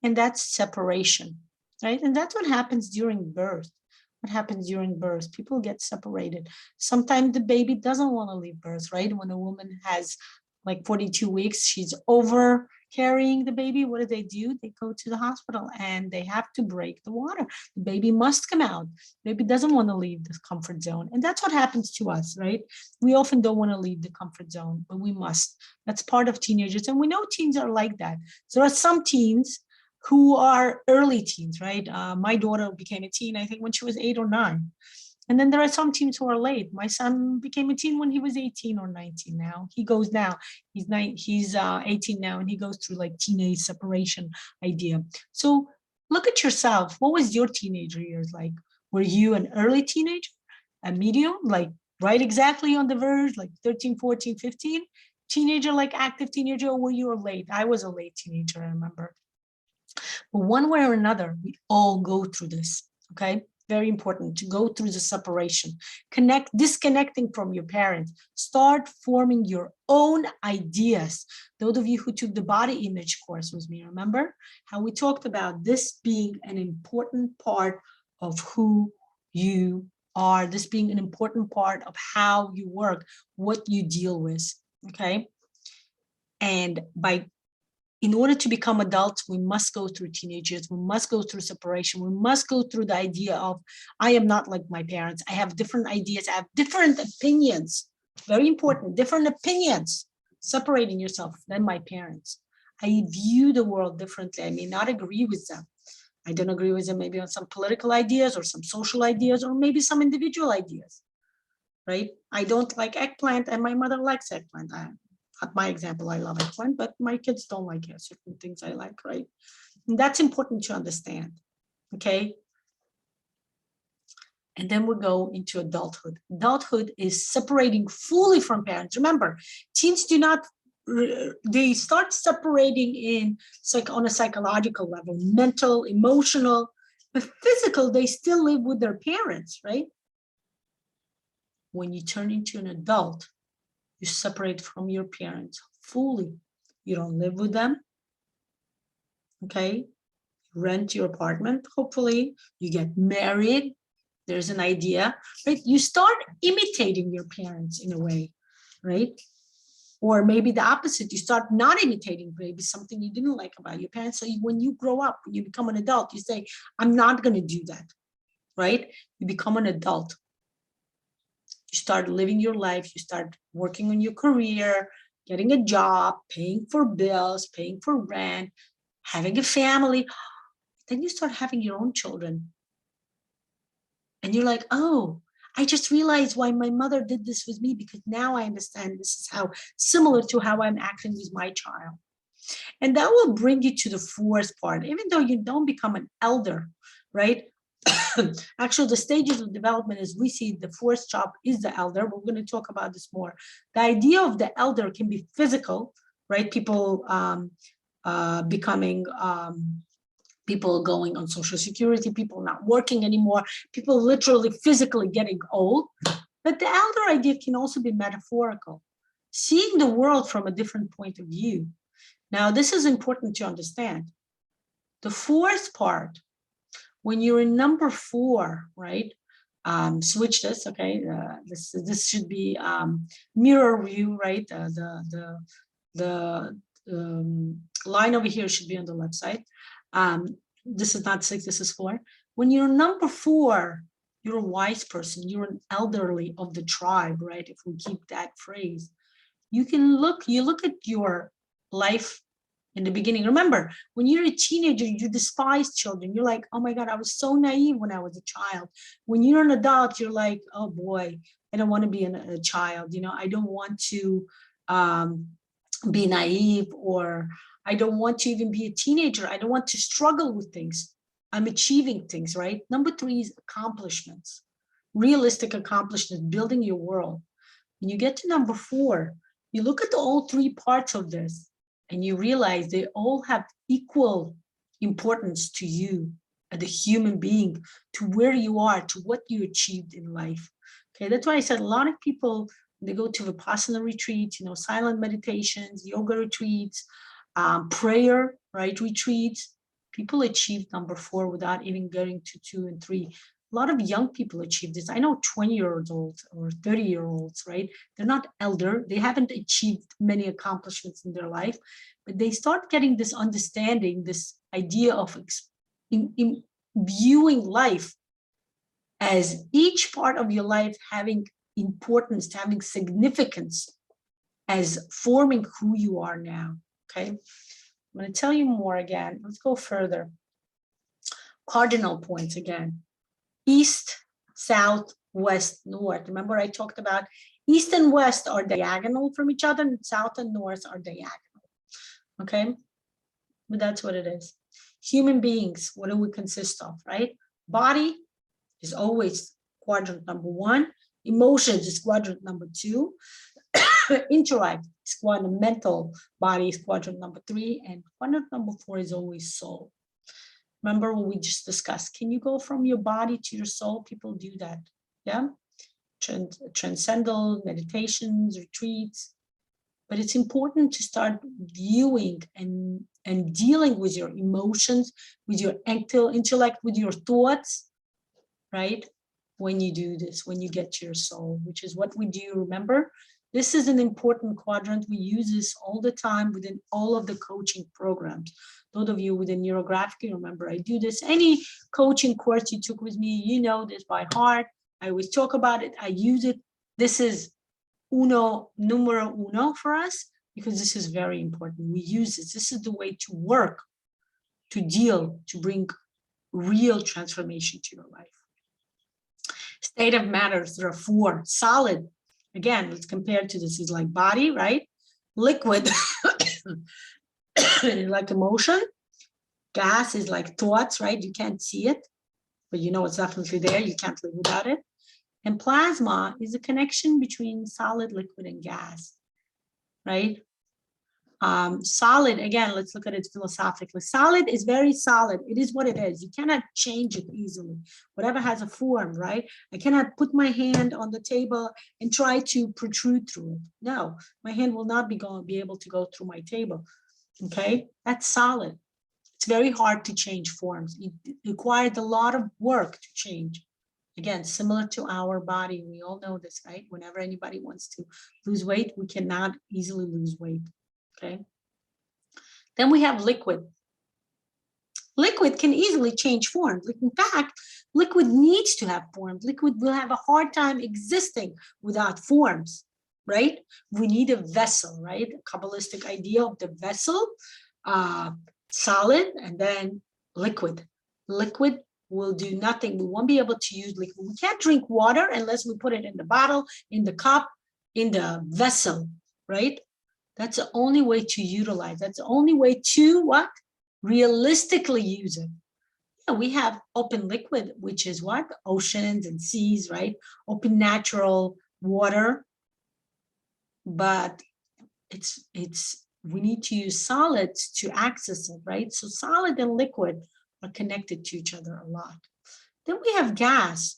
And that's separation, right? And that's what happens during birth. What happens during birth? People get separated. Sometimes the baby doesn't want to leave birth, right? When a woman has like 42 weeks, she's over carrying the baby. What do? They go to the hospital and they have to break the water. The baby must come out. The baby doesn't want to leave the comfort zone. And that's what happens to us, right? We often don't want to leave the comfort zone, but we must. That's part of teenagers. And we know teens are like that. So there are some teens who are early teens, right? My daughter became a teen, I think, when she was 8 or 9. And then there are some teens who are late. My son became a teen when he was 18 or 19 now. He goes now, he's 18 now, and he goes through like teenage separation idea. So look at yourself. What was your teenager years like? Were you an early teenager, a medium, like right exactly on the verge, like 13, 14, 15? Teenager, like active teenager, or were you late? I was a late teenager, I remember. But one way or another, we all go through this, okay? Very important to go through the separation, disconnecting from your parents, start forming your own ideas. Those of you who took the body image course with me, remember how we talked about this being an important part of who you are, this being an important part of how you work, what you deal with, okay? And in order to become adults, we must go through teenagers, we must go through separation, we must go through the idea of, I am not like my parents, I have different ideas, I have different opinions, very important, different opinions, separating yourself than my parents. I view the world differently, I may not agree with them. I don't agree with them maybe on some political ideas or some social ideas or maybe some individual ideas, right? I don't like eggplant and my mother likes eggplant. At my example, I love eggplant, but my kids don't like it. Certain things I like, right? And that's important to understand, okay? And then we go into adulthood. Adulthood is separating fully from parents. Remember, teens do not they start separating in on a psychological level, mental, emotional, but physical, they still live with their parents, right? When you turn into an adult, you separate from your parents fully. You don't live with them, okay? Rent your apartment, hopefully. You get married. There's an idea, right? You start imitating your parents in a way, right? Or maybe the opposite, you start not imitating maybe something you didn't like about your parents. So when you grow up, when you become an adult, you say, I'm not going to do that, right? You become an adult. You start living your life. You start working on your career, getting a job, paying for bills, paying for rent, having a family. Then you start having your own children. And you're like, oh, I just realized why my mother did this with me, because now I understand this is how similar to how I'm acting with my child. And that will bring you to the fourth part, even though you don't become an elder, right? Actually, the stages of development, as we see, the fourth job is the elder. We're going to talk about this more. The idea of the elder can be physical, right? People becoming people going on Social Security, people not working anymore, people literally physically getting old. But the elder idea can also be metaphorical, seeing the world from a different point of view. Now, this is important to understand. The fourth part, when you're in number 4, right? Switch this, okay? This should be mirror view, right? The line over here should be on the left side. This is not 6, this is 4. When you're number 4, you're a wise person, you're an elderly of the tribe, right? If we keep that phrase, you look at your life in the beginning. Remember, when you're a teenager, you despise children. You're like, oh my God, I was so naive when I was a child. When you're an adult, you're like, oh boy, I don't want to be a child. You know, I don't want to be naive, or I don't want to even be a teenager. I don't want to struggle with things. I'm achieving things, right? Number 3 is accomplishments, realistic accomplishments, building your world. When you get to number 4, you look at all 3 parts of this and you realize they all have equal importance to you as a human being, to where you are, to what you achieved in life. Okay, that's why I said a lot of people, they go to Vipassana retreats, you know, silent meditations, yoga retreats, prayer, right, retreats. People achieve number 4 without even getting to 2 and 3. A lot of young people achieve this. I know 20-year-olds or 30-year-olds, right? They're not elder. They haven't achieved many accomplishments in their life, but they start getting this understanding, this idea of in viewing life as each part of your life having importance, having significance, as forming who you are now, okay? I'm going to tell you more again. Let's go further. Cardinal points again. East, south, west, north. Remember I talked about east and west are diagonal from each other, and south and north are diagonal, okay? But that's what it is. Human beings, what do we consist of, right? Body is always quadrant number 1. Emotions is quadrant number 2. Intellect is quadrant, mental body is quadrant number 3. And quadrant number 4 is always soul. Remember what we just discussed. Can you go from your body to your soul? People do that. Yeah. Transcendental meditations, retreats. But it's important to start viewing and dealing with your emotions, with your intellect, with your thoughts, right? When you do this, when you get to your soul, which is what we do. Remember, this is an important quadrant. We use this all the time within all of the coaching programs. Those of you within Neurographic, remember, I do this. Any coaching course you took with me, you know this by heart. I always talk about it. I use it. This is numero uno for us, because this is very important. We use this. This is the way to work, to deal, to bring real transformation to your life. State of matters, there are 4. Solid, again, let's compare to this, is like body, right? Liquid, like emotion. Gas is like thoughts, right? You can't see it, but you know it's definitely there. You can't live without it. And plasma is a connection between solid, liquid, and gas, right? Solid, again, let's look at it philosophically. Solid is very solid. It is what it is. You cannot change it easily. Whatever has a form, right? I cannot put my hand on the table and try to protrude through it. No, my hand will not be able to go through my table. Okay, that's solid. It's very hard to change forms. It required a lot of work to change. Again, similar to our body, we all know this, right? Whenever anybody wants to lose weight, we cannot easily lose weight. Okay. Then we have liquid. Liquid can easily change forms. In fact, liquid needs to have forms. Liquid will have a hard time existing without forms, right? We need a vessel, right? A Kabbalistic idea of the vessel, solid, and then liquid. Liquid will do nothing. We won't be able to use liquid. We can't drink water unless we put it in the bottle, in the cup, in the vessel, right? That's the only way to utilize. That's the only way to what? Realistically use it. Yeah, we have open liquid, which is what? Oceans and seas, right? Open natural water. But we need to use solids to access it, right? So solid and liquid are connected to each other a lot. Then we have gas,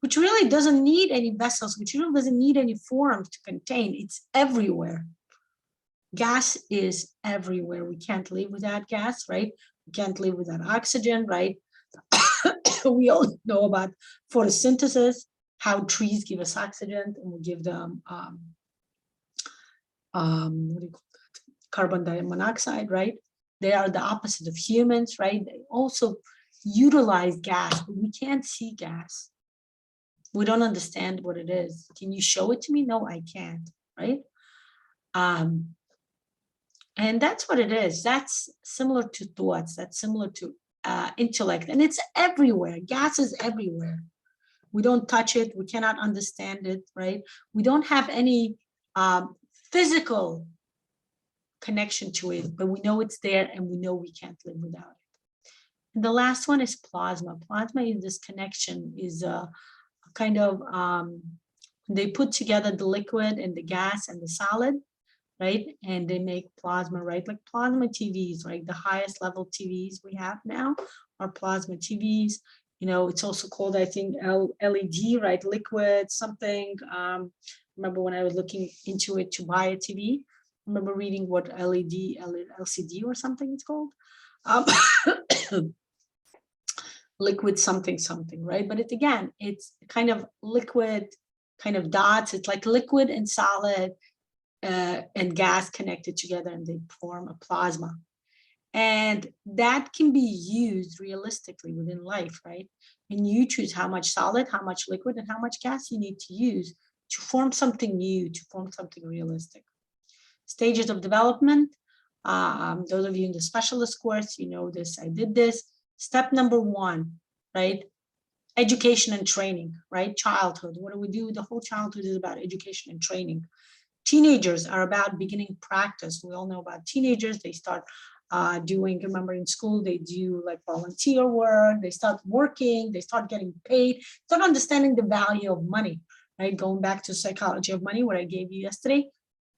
which really doesn't need any vessels, which really doesn't need any forms to contain. It's everywhere. Gas is everywhere. We can't live without gas, right? We can't live without oxygen, right? We all know about photosynthesis, how trees give us oxygen, and we give them what do you call that? Carbon monoxide, right? They are the opposite of humans, right? They also utilize gas, but we can't see gas. We don't understand what it is. Can you show it to me? No, I can't, right? And that's what it is. That's similar to thoughts. That's similar to intellect. And it's everywhere. Gas is everywhere. We don't touch it. We cannot understand it, right? We don't have any physical connection to it, but we know it's there and we know we can't live without it. And the last one is plasma. Plasma is this connection, is a kind of, they put together the liquid and the gas and the solid, right? And they make plasma, right? Like plasma TVs, right? The highest level TVs we have now are plasma TVs. You know, it's also called, I think, LED, right? Liquid something. Remember when I was looking into it to buy a TV, I remember reading what LCD or something it's called. Liquid something, right? But it's kind of liquid, kind of dots. It's like liquid and solid and gas connected together, and they form a plasma. And that can be used realistically within life, right? And you choose how much solid, how much liquid, and how much gas you need to use to form something new, to form something realistic. Stages of development. Those of you in the specialist course, you know this, I did this. Step number 1, right? Education and training, right? Childhood. What do we do? The whole childhood is about education and training. Teenagers are about beginning practice. We all know about teenagers. They start doing, remember in school, they do like volunteer work. They start working. They start getting paid. Start understanding the value of money, right? Going back to psychology of money, what I gave you yesterday.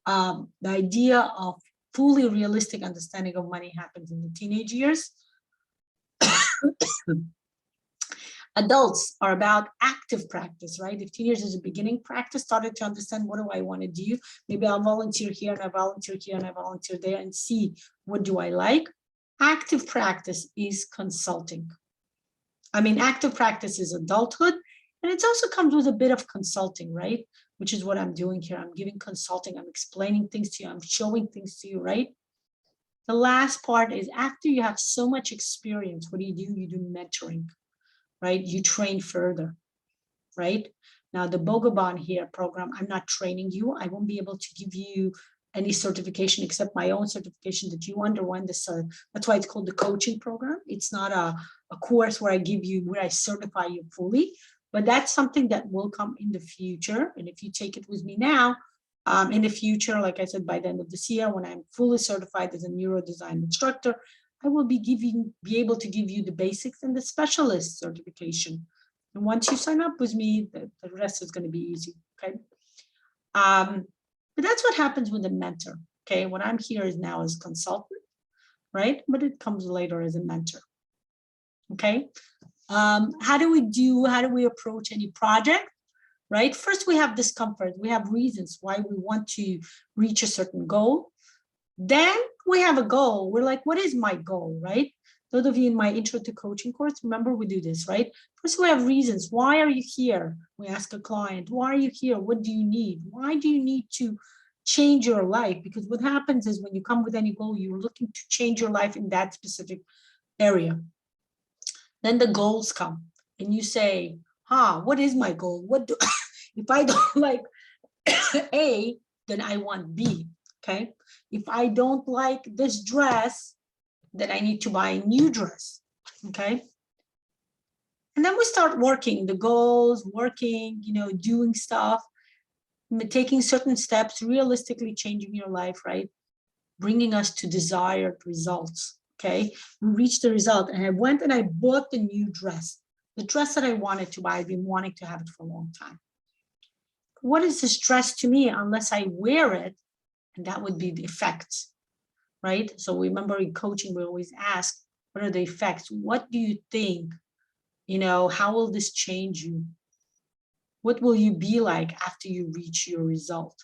The idea of fully realistic understanding of money happens in the teenage years. Adults are about active practice, right? If teenagers is a beginning practice, started to understand, what do I want to do? Maybe I'll volunteer here and I volunteer here and I volunteer there and see what do I like. Active practice is consulting. I mean, active practice is adulthood, and it also comes with a bit of consulting, right? Which is what I'm doing here. I'm giving consulting. I'm explaining things to you. I'm showing things to you, right? The last part is after you have so much experience, what do? You do mentoring, right? You train further, right? Now the Bogoban here program, I'm not training you. I won't be able to give you any certification except my own certification that you underwent this. That's why it's called the coaching program. It's not a course where I give you, where I certify you fully, but that's something that will come in the future. And if you take it with me now, in the future, like I said, by the end of this year, when I'm fully certified as a neurodesign instructor, I will be able to give you the basics and the specialist certification. And once you sign up with me, the rest is going to be easy, okay? But that's what happens with a mentor. Okay, what I'm here is now as consultant, right? But it comes later as a mentor. Okay, how do we approach any project, right? First, we have discomfort. We have reasons why we want to reach a certain goal. Then we have a goal. We're like, what is my goal, right? Those of you in my intro to coaching course, remember we do this, right? First, we have reasons. Why are you here? We ask a client, why are you here? What do you need? Why do you need to change your life? Because what happens is when you come with any goal, you're looking to change your life in that specific area. Then the goals come and you say, what is my goal? What do if I don't like A, then I want B, okay? If I don't like this dress, then I need to buy a new dress, okay? And then we start working the goals, doing stuff, taking certain steps, realistically changing your life, right? Bringing us to desired results, okay? We reached the result and I went and I bought the new dress, the dress that I wanted to buy. I've been wanting to have it for a long time. What is this dress to me unless I wear it? And that would be the effects, right? So remember in coaching, we always ask, what are the effects? What do you think? How will this change you? What will you be like after you reach your result?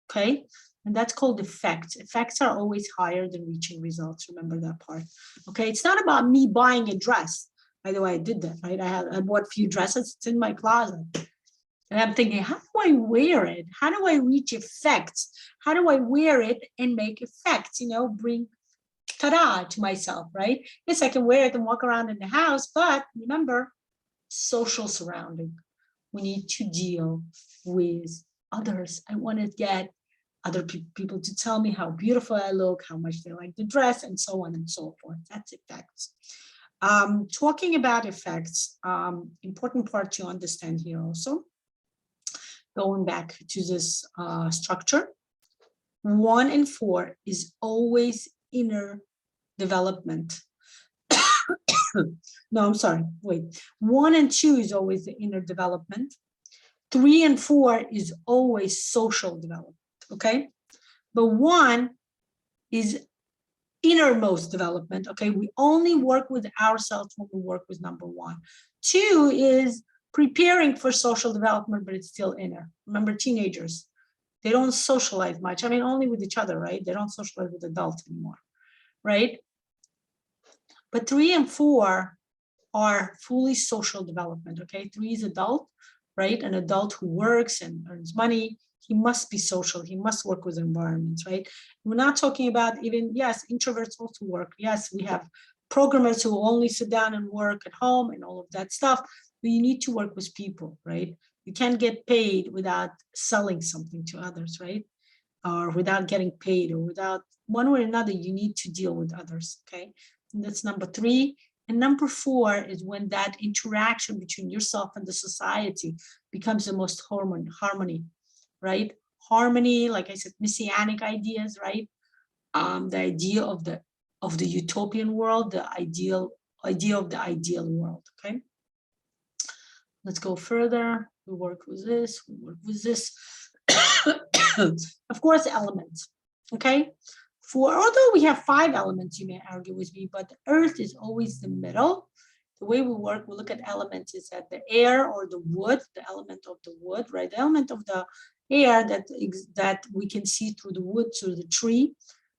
Okay. And that's called effects. Effects are always higher than reaching results. Remember that part. Okay. It's not about me buying a dress. By the way, I did that, right? I bought a few dresses. It's in my closet. And I'm thinking, how do I wear it? How do I reach effects? How do I wear it and make effects, bring ta-da to myself, right? Yes, I can wear it and walk around in the house, but remember, social surrounding. We need to deal with others. I want to get other people to tell me how beautiful I look, how much they like the dress, and so on and so forth. That's effects. Talking about effects, important part to understand here also. Going back to this structure, 1 and 4 is always inner development. No, I'm sorry, wait. 1 and 2 is always the inner development. 3 and 4 is always social development, okay? But 1 is innermost development, okay? We only work with ourselves when we work with number 1. 2 is preparing for social development, but it's still inner. Remember, teenagers, they don't socialize much. I mean, only with each other, right? They don't socialize with adults anymore, right? But 3 and 4 are fully social development, okay? 3 is adult, right? An adult who works and earns money. He must be social. He must work with environments, right? We're not talking about even, yes, introverts also work. Yes, we have programmers who only sit down and work at home and all of that stuff. But you need to work with people, right? You can't get paid without selling something to others, right? Or without getting paid, or without one way or another, you need to deal with others, okay? And that's number 3. And number 4 is when that interaction between yourself and the society becomes the most harmony, right? Harmony, like I said, messianic ideas, right? The idea of the utopian world, the idea of the ideal world, okay? Let's go further. We work with this, we work with this. Of course, elements, okay? Although we have 5 elements, you may argue with me, but the earth is always the middle. The way we work, we look at elements is that the air or the wood, the element of the wood, right? The element of the air that we can see through the wood, through the tree,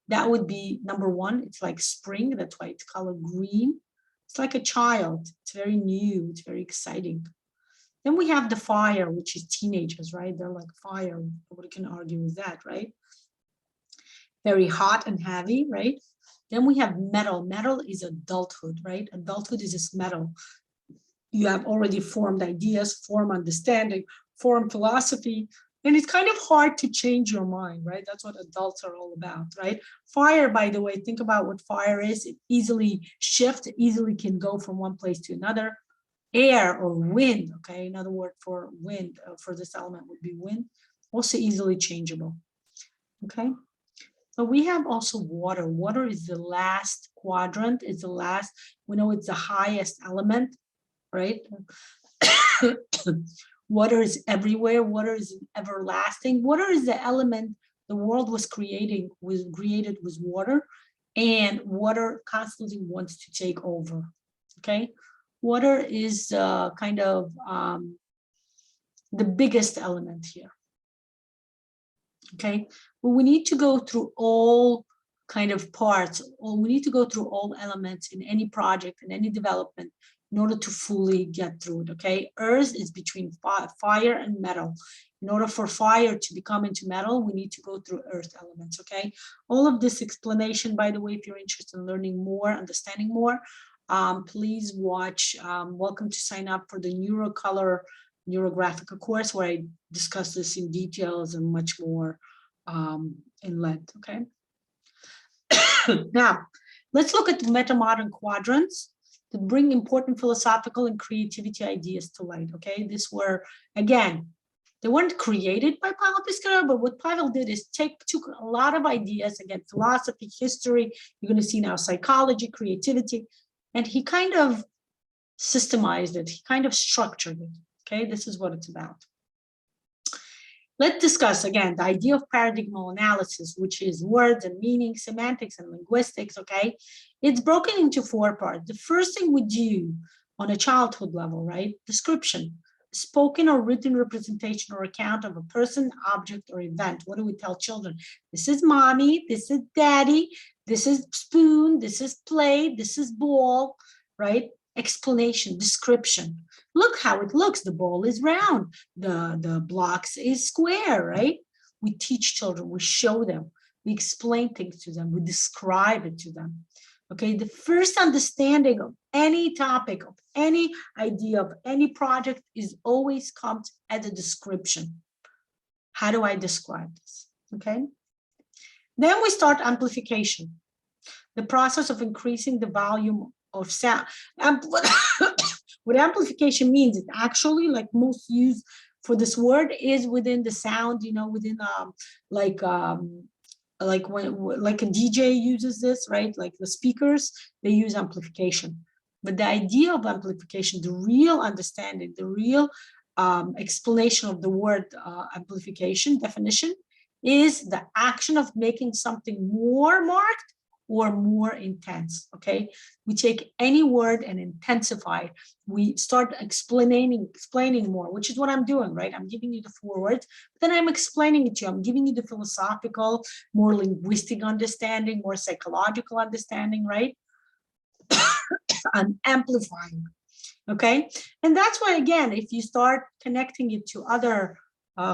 that would be number 1. It's like spring, that's why it's colored green. It's like a child, it's very new, it's very exciting. Then we have the fire, which is teenagers, right? They're like fire, nobody can argue with that, right? Very hot and heavy, right? Then we have metal. Metal is adulthood, right? Adulthood is this metal. You have already formed ideas, formed understanding, formed philosophy, and it's kind of hard to change your mind, right? That's what adults are all about, right? Fire, by the way, think about what fire is. It easily shifts, it easily can go from one place to another. Air or wind, okay? Another word for wind, for this element would be wind, also easily changeable, okay? So we have also water. Water is the last quadrant, it's the last, we know it's the highest element, right? Water is everywhere. Water is everlasting. Water is the element the world was created with water, and water constantly wants to take over. Okay, water is kind of the biggest element here. Okay, but we need to go through all kind of parts, or we need to go through all elements in any project, in any development, in order to fully get through it. Okay, earth is between fire and metal. In order for fire to become into metal, we need to go through earth elements. Okay, all of this explanation, by the way, if you're interested in learning more, understanding more, please watch welcome to sign up for the Neurographica course, where I discuss this in details and much more in length. Okay. Now, let's look at the MetaModern quadrants that bring important philosophical and creativity ideas to light. Okay, these were, again, they weren't created by Pavel Piskara, but what Pavel did is took a lot of ideas, again, philosophy, history, you're going to see now psychology, creativity, and he kind of systemized it, he kind of structured it. Okay, this is what it's about. Let's discuss again the idea of paradigmal analysis, which is words and meaning, semantics and linguistics. Okay, it's broken into 4 parts. The first thing we do on a childhood level, right? Description, spoken or written representation or account of a person, object, or event. What do we tell children? This is mommy, this is daddy, this is spoon, this is plate, this is ball, right? Explanation, description. Look how it looks. The ball is round. The blocks is square, right? We teach children, we show them, we explain things to them, we describe it to them. Okay, the first understanding of any topic, of any idea, of any project is always comes as a description. How do I describe this? Okay. Then we start amplification, the process of increasing the volume of sound. What amplification means, it actually, like most use for this word, is within the sound, you know, within like a DJ uses this, right? Like the speakers, they use amplification. But the idea of amplification, the real understanding, the real explanation of the word amplification definition, is the action of making something more marked or more intense. Okay, we take any word and intensify it. We start explaining more, which is what I'm doing, right? I'm giving you the 4 words, but then I'm explaining it to you. I'm giving you the philosophical, more linguistic understanding, more psychological understanding, right? I'm amplifying. Okay, and that's why, again, if you start connecting it to other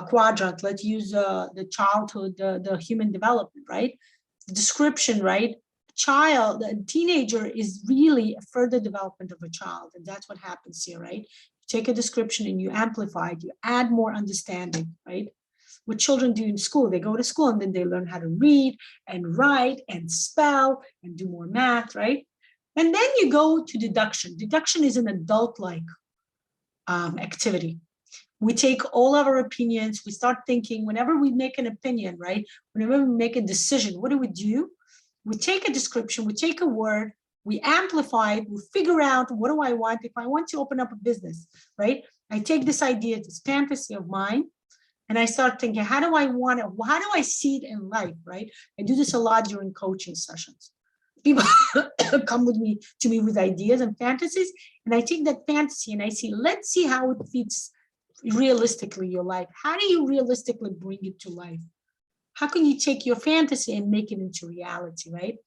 quadrants, let's use the childhood, the human development, right? Description, right? Child, the teenager is really a further development of a child, and that's what happens here, right? You take a description and you amplify it, you add more understanding, right? What children do in school, they go to school and then they learn how to read and write and spell and do more math, right? And then you go to deduction. Deduction is an adult-like activity. We take all of our opinions, we start thinking, whenever we make an opinion, right? Whenever we make a decision, what do? We take a description, we take a word, we amplify it, we figure out, what do I want? If I want to open up a business, right? I take this idea, this fantasy of mine, and I start thinking, how do I see it in life, right? I do this a lot during coaching sessions. People come to me with ideas and fantasies, and I take that fantasy and I see, let's see how it fits realistically your life. How do you realistically bring it to life? How can you take your fantasy and make it into reality, right?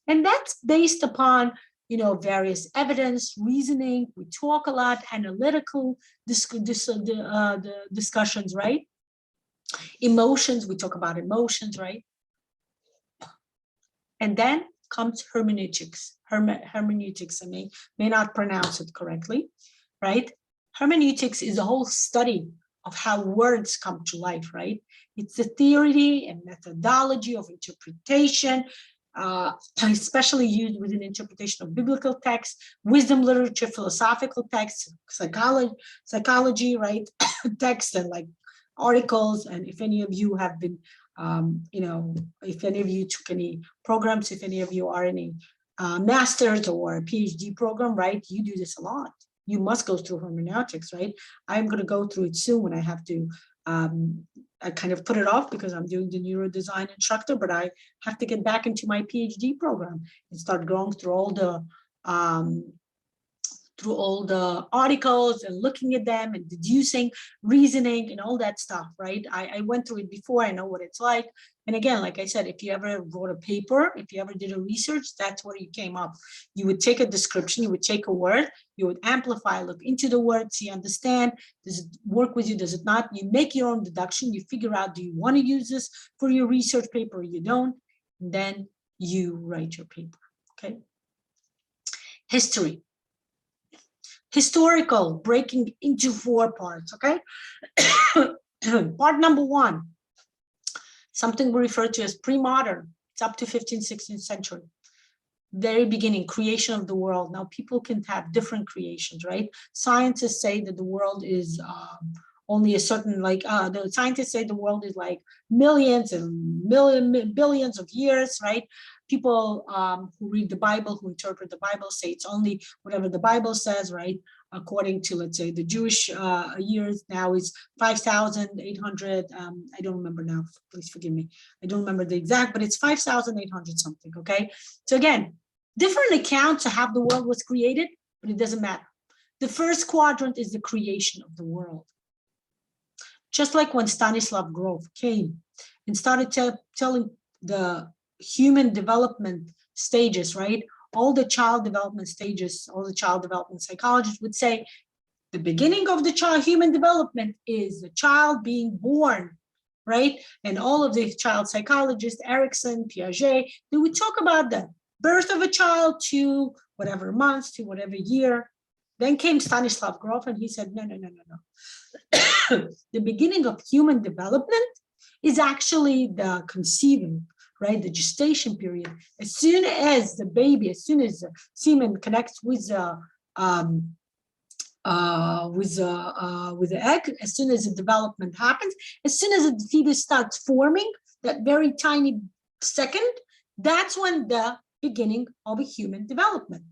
And that's based upon, you know, various evidence, reasoning. We talk a lot, analytical the discussions, right? Emotions, we talk about emotions, right? And then comes hermeneutics. Hermeneutics, I may not pronounce it correctly, right? Hermeneutics is a whole study of how words come to life, right? It's the theory and methodology of interpretation, especially used within interpretation of biblical texts, wisdom literature, philosophical texts, psychology, right? Texts and like articles. And if any of you have been, you know, if any of you took any programs, if any of you are any master's or a PhD program, right? You do this a lot. You must go through hermeneutics, right? I'm going to go through it soon when I have to I kind of put it off because I'm doing the neuro design instructor, but I have to get back into my PhD program and start going through all the articles and looking at them and deducing, reasoning, and all that stuff, right? I went through it before. I know what it's like. And again, like I said, if you ever wrote a paper, if you ever did a research, that's where you came up. You would take a description, you would take a word, you would amplify, look into the word, see, understand, does it work with you, does it not? You make your own deduction, you figure out, do you want to use this for your research paper or you don't? And then you write your paper, okay? History. Historical, breaking into 4 parts, okay? Part number 1, something we refer to as pre-modern. It's up to 15th, 16th century. Very beginning, creation of the world. Now, people can have different creations, right? Scientists say that the world is only a certain, the scientists say the world is like millions and billions of years, right? People who read the Bible, who interpret the Bible, say it's only whatever the Bible says, right? According to, let's say, the Jewish years now is 5,800. I don't remember now. Please forgive me. I don't remember the exact, but it's 5,800 something. Okay. So again, different accounts of how the world was created, but it doesn't matter. The first quadrant is the creation of the world. Just like when Stanislav Grof came and started telling the human development stages, right? All the child development stages, all the child development psychologists would say the beginning of the human development is the child being born, right? And all of the child psychologists, Erikson, Piaget, they would talk about the birth of a child to whatever months, to whatever year. Then came Stanislav Grof and he said, no. The beginning of human development is actually the conceiving, right? The gestation period. As soon as the baby, as soon as the semen connects with the egg, as soon as the development happens, as soon as the fetus starts forming, that very tiny second, that's when the beginning of a human development.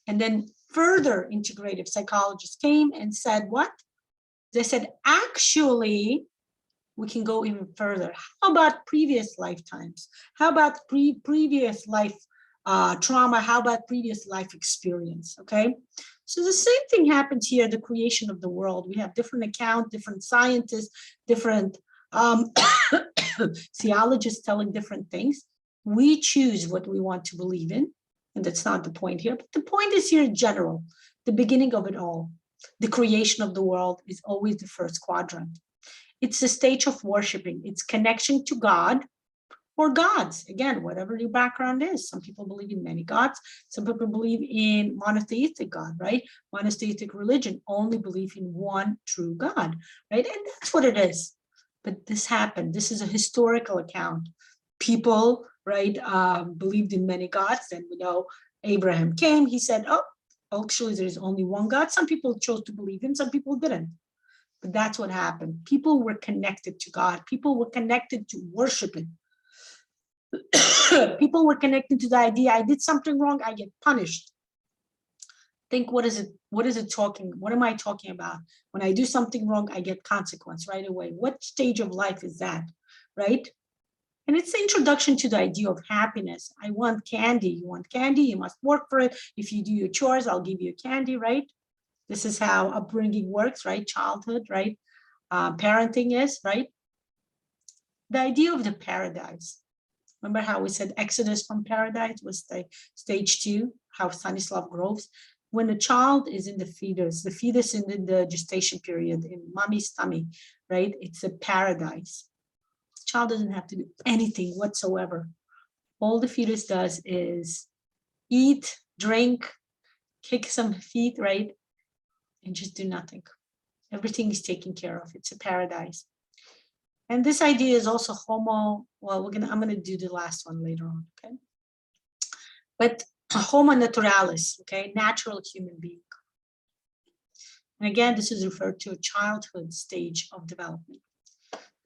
And then further integrative psychologists came and said what? They said, actually, we can go even further. How about previous lifetimes? How about previous life trauma? How about previous life experience? Okay, so the same thing happens here, the creation of the world. We have different accounts, different scientists, different theologists telling different things. We choose what we want to believe in, and that's not the point here. But the point is here in general, the beginning of it all. The creation of the world is always the first quadrant. It's the stage of worshiping. It's connection to God or gods. Again, whatever your background is. Some people believe in many gods. Some people believe in monotheistic God, right? Monotheistic religion only believe in one true God, right? And that's what it is. But this happened. This is a historical account. People, right, believed in many gods. And we know Abraham came. He said, oh, actually, there's only one God. Some people chose to believe him. Some people didn't. But that's what happened. People were connected to God. People were connected to worshiping. People were connected to the idea, I did something wrong, I get punished. Think, what is it talking? What am I talking about? When I do something wrong, I get consequence right away. What stage of life is that, right? And it's the introduction to the idea of happiness. I want candy. You want candy, you must work for it. If you do your chores, I'll give you candy, right? This is how upbringing works, right? Childhood, right? Parenting is, right? The idea of the paradise. Remember how we said Exodus from paradise was the stage 2, how Stanislav Groves, when a child is in the fetus in the gestation period, in mommy's tummy, right? It's a paradise. The child doesn't have to do anything whatsoever. All the fetus does is eat, drink, kick some feet, right? And just do nothing. Everything is taken care of. It's a paradise. And this idea is also homo, well, I'm gonna do the last one later on, okay? But homo naturalis, okay, natural human being. And again, this is referred to a childhood stage of development.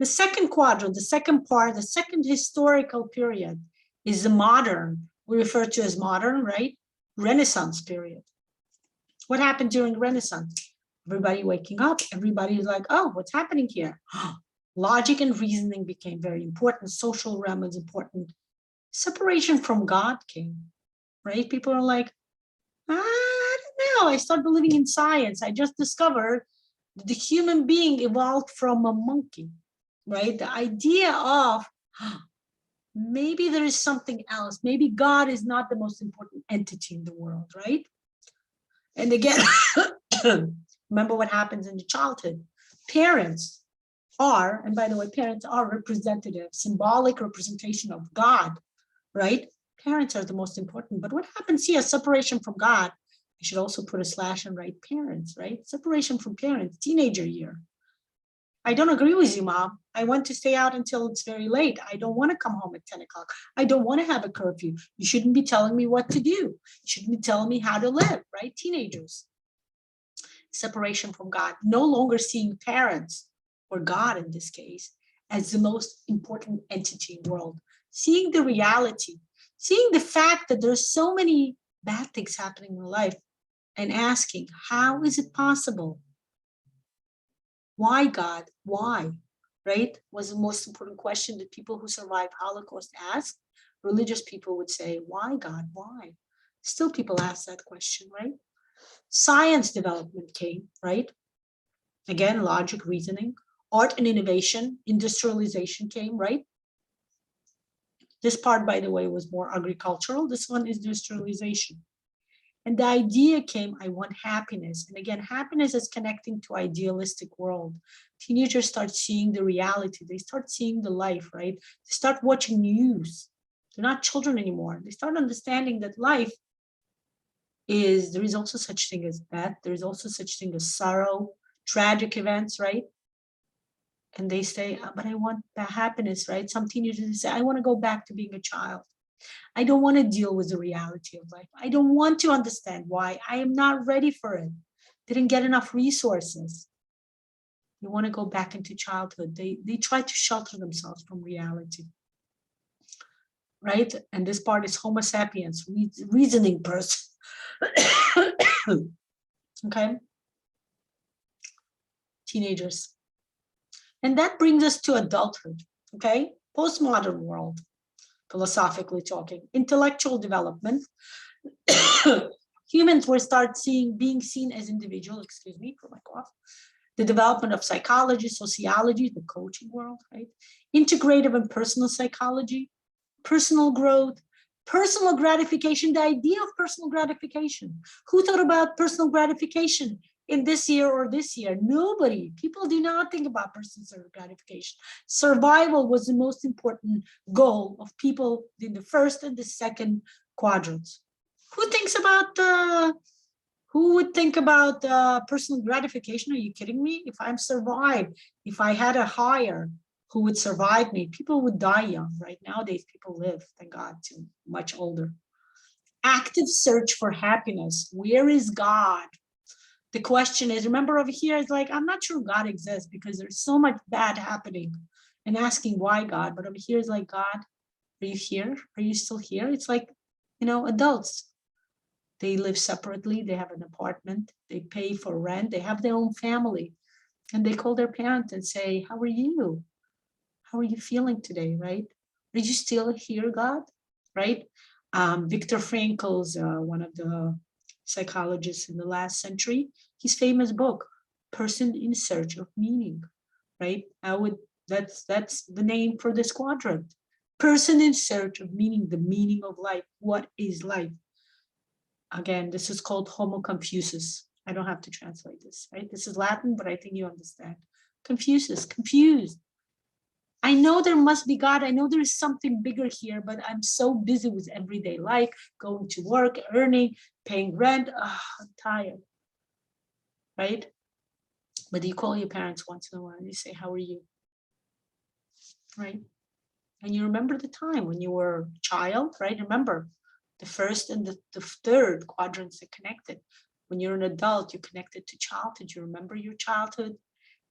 The second quadrant, the second part, the second historical period is the modern, we refer to as modern, right? Renaissance period. What happened during Renaissance? Everybody waking up, everybody is like, oh, what's happening here? Logic and reasoning became very important. Social realm is important. Separation from God came, right? People are like, I don't know. I start believing in science. I just discovered that the human being evolved from a monkey, right? The idea of maybe there is something else. Maybe God is not the most important entity in the world, right? And again, remember what happens in the childhood. Parents are, and by the way, parents are representative, symbolic representation of God, right? Parents are the most important. But what happens here, separation from God, I should also put a slash and write parents, right? Separation from parents, teenager year. I don't agree with you, Mom. I want to stay out until it's very late. I don't want to come home at 10 o'clock. I don't want to have a curfew. You shouldn't be telling me what to do. You shouldn't be telling me how to live, right? Teenagers. Separation from God, no longer seeing parents, or God in this case, as the most important entity in the world. Seeing the reality, seeing the fact that there's so many bad things happening in life, and asking, how is it possible? Why, God? Why? Right? Was the most important question that people who survived Holocaust asked. Religious people would say, why, God? Why? Still people ask that question, right? Science development came, right? Again, logic, reasoning. Art and innovation, industrialization came, right? This part, by the way, was more agricultural. This one is industrialization. And the idea came, I want happiness. And again, happiness is connecting to idealistic world. Teenagers start seeing the reality. They start seeing the life, right? They start watching news. They're not children anymore. They start understanding that life is, there is also such thing as death. There is also such thing as sorrow, tragic events, right? And they say, but I want the happiness, right? Some teenagers say, I want to go back to being a child. I don't want to deal with the reality of life. I don't want to understand why. I am not ready for it. Didn't get enough resources. They want to go back into childhood. They try to shelter themselves from reality. Right? And this part is Homo sapiens, reasoning person. Okay? Teenagers. And that brings us to adulthood. Okay? Postmodern world. Philosophically talking, intellectual development. Humans will start being seen as individuals, excuse me for my cough. The development of psychology, sociology, the coaching world, right? Integrative and personal psychology, personal growth, personal gratification, the idea of personal gratification. Who thought about personal gratification in this year or this year? Nobody. People do not think about personal gratification. Survival was the most important goal of people in the first and the second quadrants. Who thinks about who would think about personal gratification? Are you kidding me? If I'm survived, if I had a hire who would survive me, people would die young. Right nowadays, people live, thank God, to much older. Active search for happiness. Where is God? The question is, remember over here, it's like, I'm not sure God exists because there's so much bad happening, and asking why God, but over here is like, God, are you here? Are you still here? It's like, adults. They live separately. They have an apartment. They pay for rent. They have their own family. And they call their parents and say, how are you? How are you feeling today, right? Are you still here, God? Right? Viktor Frankl's one of the psychologists in the last century, his famous book, Person in Search of Meaning, right? That's the name for this quadrant. Person in search of meaning, the meaning of life. What is life? Again, this is called Homo Confucius. I don't have to translate this, right? This is Latin, but I think you understand. Confucius, confused. I know there must be God. I know there is something bigger here, but I'm so busy with everyday life, going to work, earning, paying rent. I'm tired, right? But you call your parents once in a while and you say, how are you? Right? And you remember the time when you were a child, right? Remember, the first and the third quadrants are connected. When you're an adult, you're connected to childhood. You remember your childhood.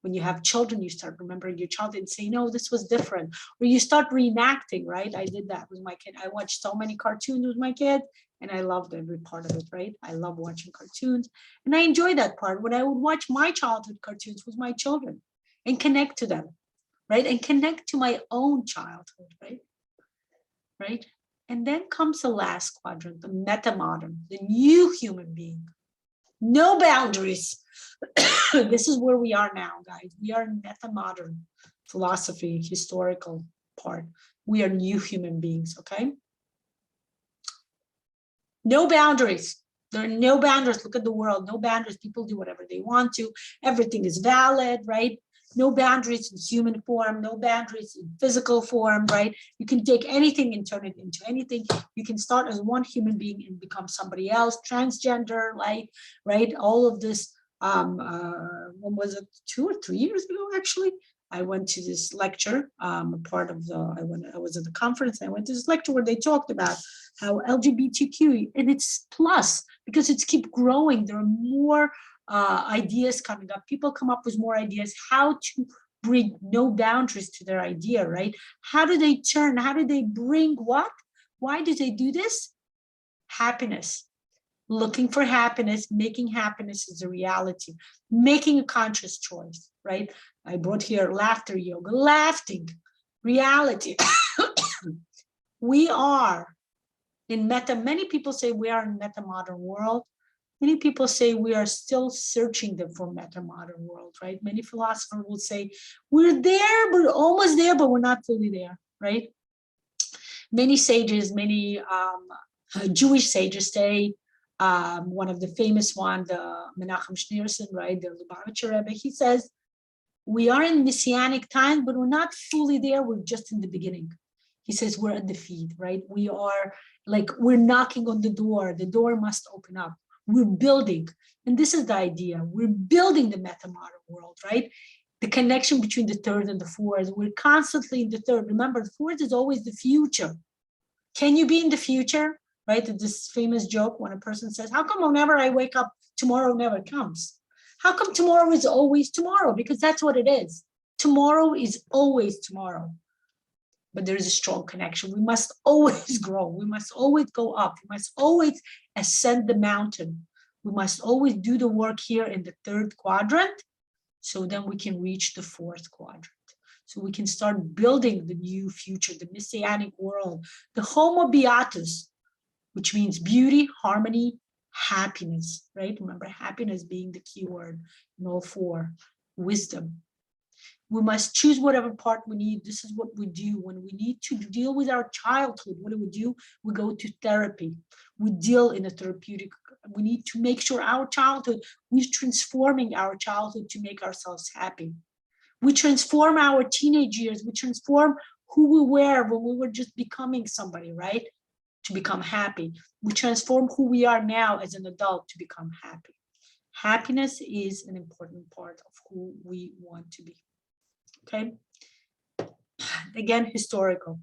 When you have children, you start remembering your childhood and say, no, this was different. Or you start reenacting, right? I did that with my kid. I watched so many cartoons with my kid, and I loved every part of it, right? I love watching cartoons. And I enjoy that part when I would watch my childhood cartoons with my children and connect to them, right? And connect to my own childhood, right? And then comes the last quadrant, the MetaModern, the new human being. No boundaries. This is where we are now, guys. We are in MetaModern philosophy, historical part. We are new human beings, okay? No boundaries. There are no boundaries. Look at the world. No boundaries. People do whatever they want to. Everything is valid, right? No boundaries in human form. No boundaries in physical form, right? You can take anything and turn it into anything. You can start as one human being and become somebody else. Transgender, right? All of this. When was it? 2 or 3 years ago, actually. I went to this lecture, I was at the conference, I went to this lecture where they talked about how LGBTQ, and it's plus, because it's keep growing. There are more ideas coming up. People come up with more ideas, how to bring no boundaries to their idea, right? How do they bring what? Why do they do this? Happiness. Looking for happiness, making happiness is a reality, making a conscious choice, right? I brought here laughter yoga, laughing, reality. We are in many people say we are in MetaModern world. Many people say we are still searching for MetaModern world, right? Many philosophers will say we're there, we're almost there, but we're not fully there, right? Many sages, many Jewish sages say, one of the famous one, the Menachem Schneerson, right, the Lubavitcher Rebbe, he says, we are in messianic times, but we're not fully there. We're just in the beginning. He says we're at the feet, right? We are we're knocking on the door. The door must open up. We're building. And this is the idea. We're building the MetaModern world, right? The connection between the third and the fourth. We're constantly in the third. Remember, the fourth is always the future. Can you be in the future? Right? This famous joke when a person says, how come whenever I wake up, tomorrow never comes? How come tomorrow is always tomorrow? Because that's what it is. Tomorrow is always tomorrow. But there is a strong connection. We must always grow. We must always go up. We must always ascend the mountain. We must always do the work here in the third quadrant, so then we can reach the fourth quadrant. So we can start building the new future, the messianic world, the Homo Beatus, which means beauty, harmony, happiness, right? Remember, happiness being the key word in all four. Wisdom. We must choose whatever part we need. This is what we do when we need to deal with our childhood. What do? We go to therapy. We deal in a therapeutic. We need to make sure our childhood, we're transforming our childhood to make ourselves happy. We transform our teenage years. We transform who we were when we were just becoming somebody, right? To become happy. We transform who we are now as an adult to become happy. Happiness is an important part of who we want to be. Okay. Again, historical.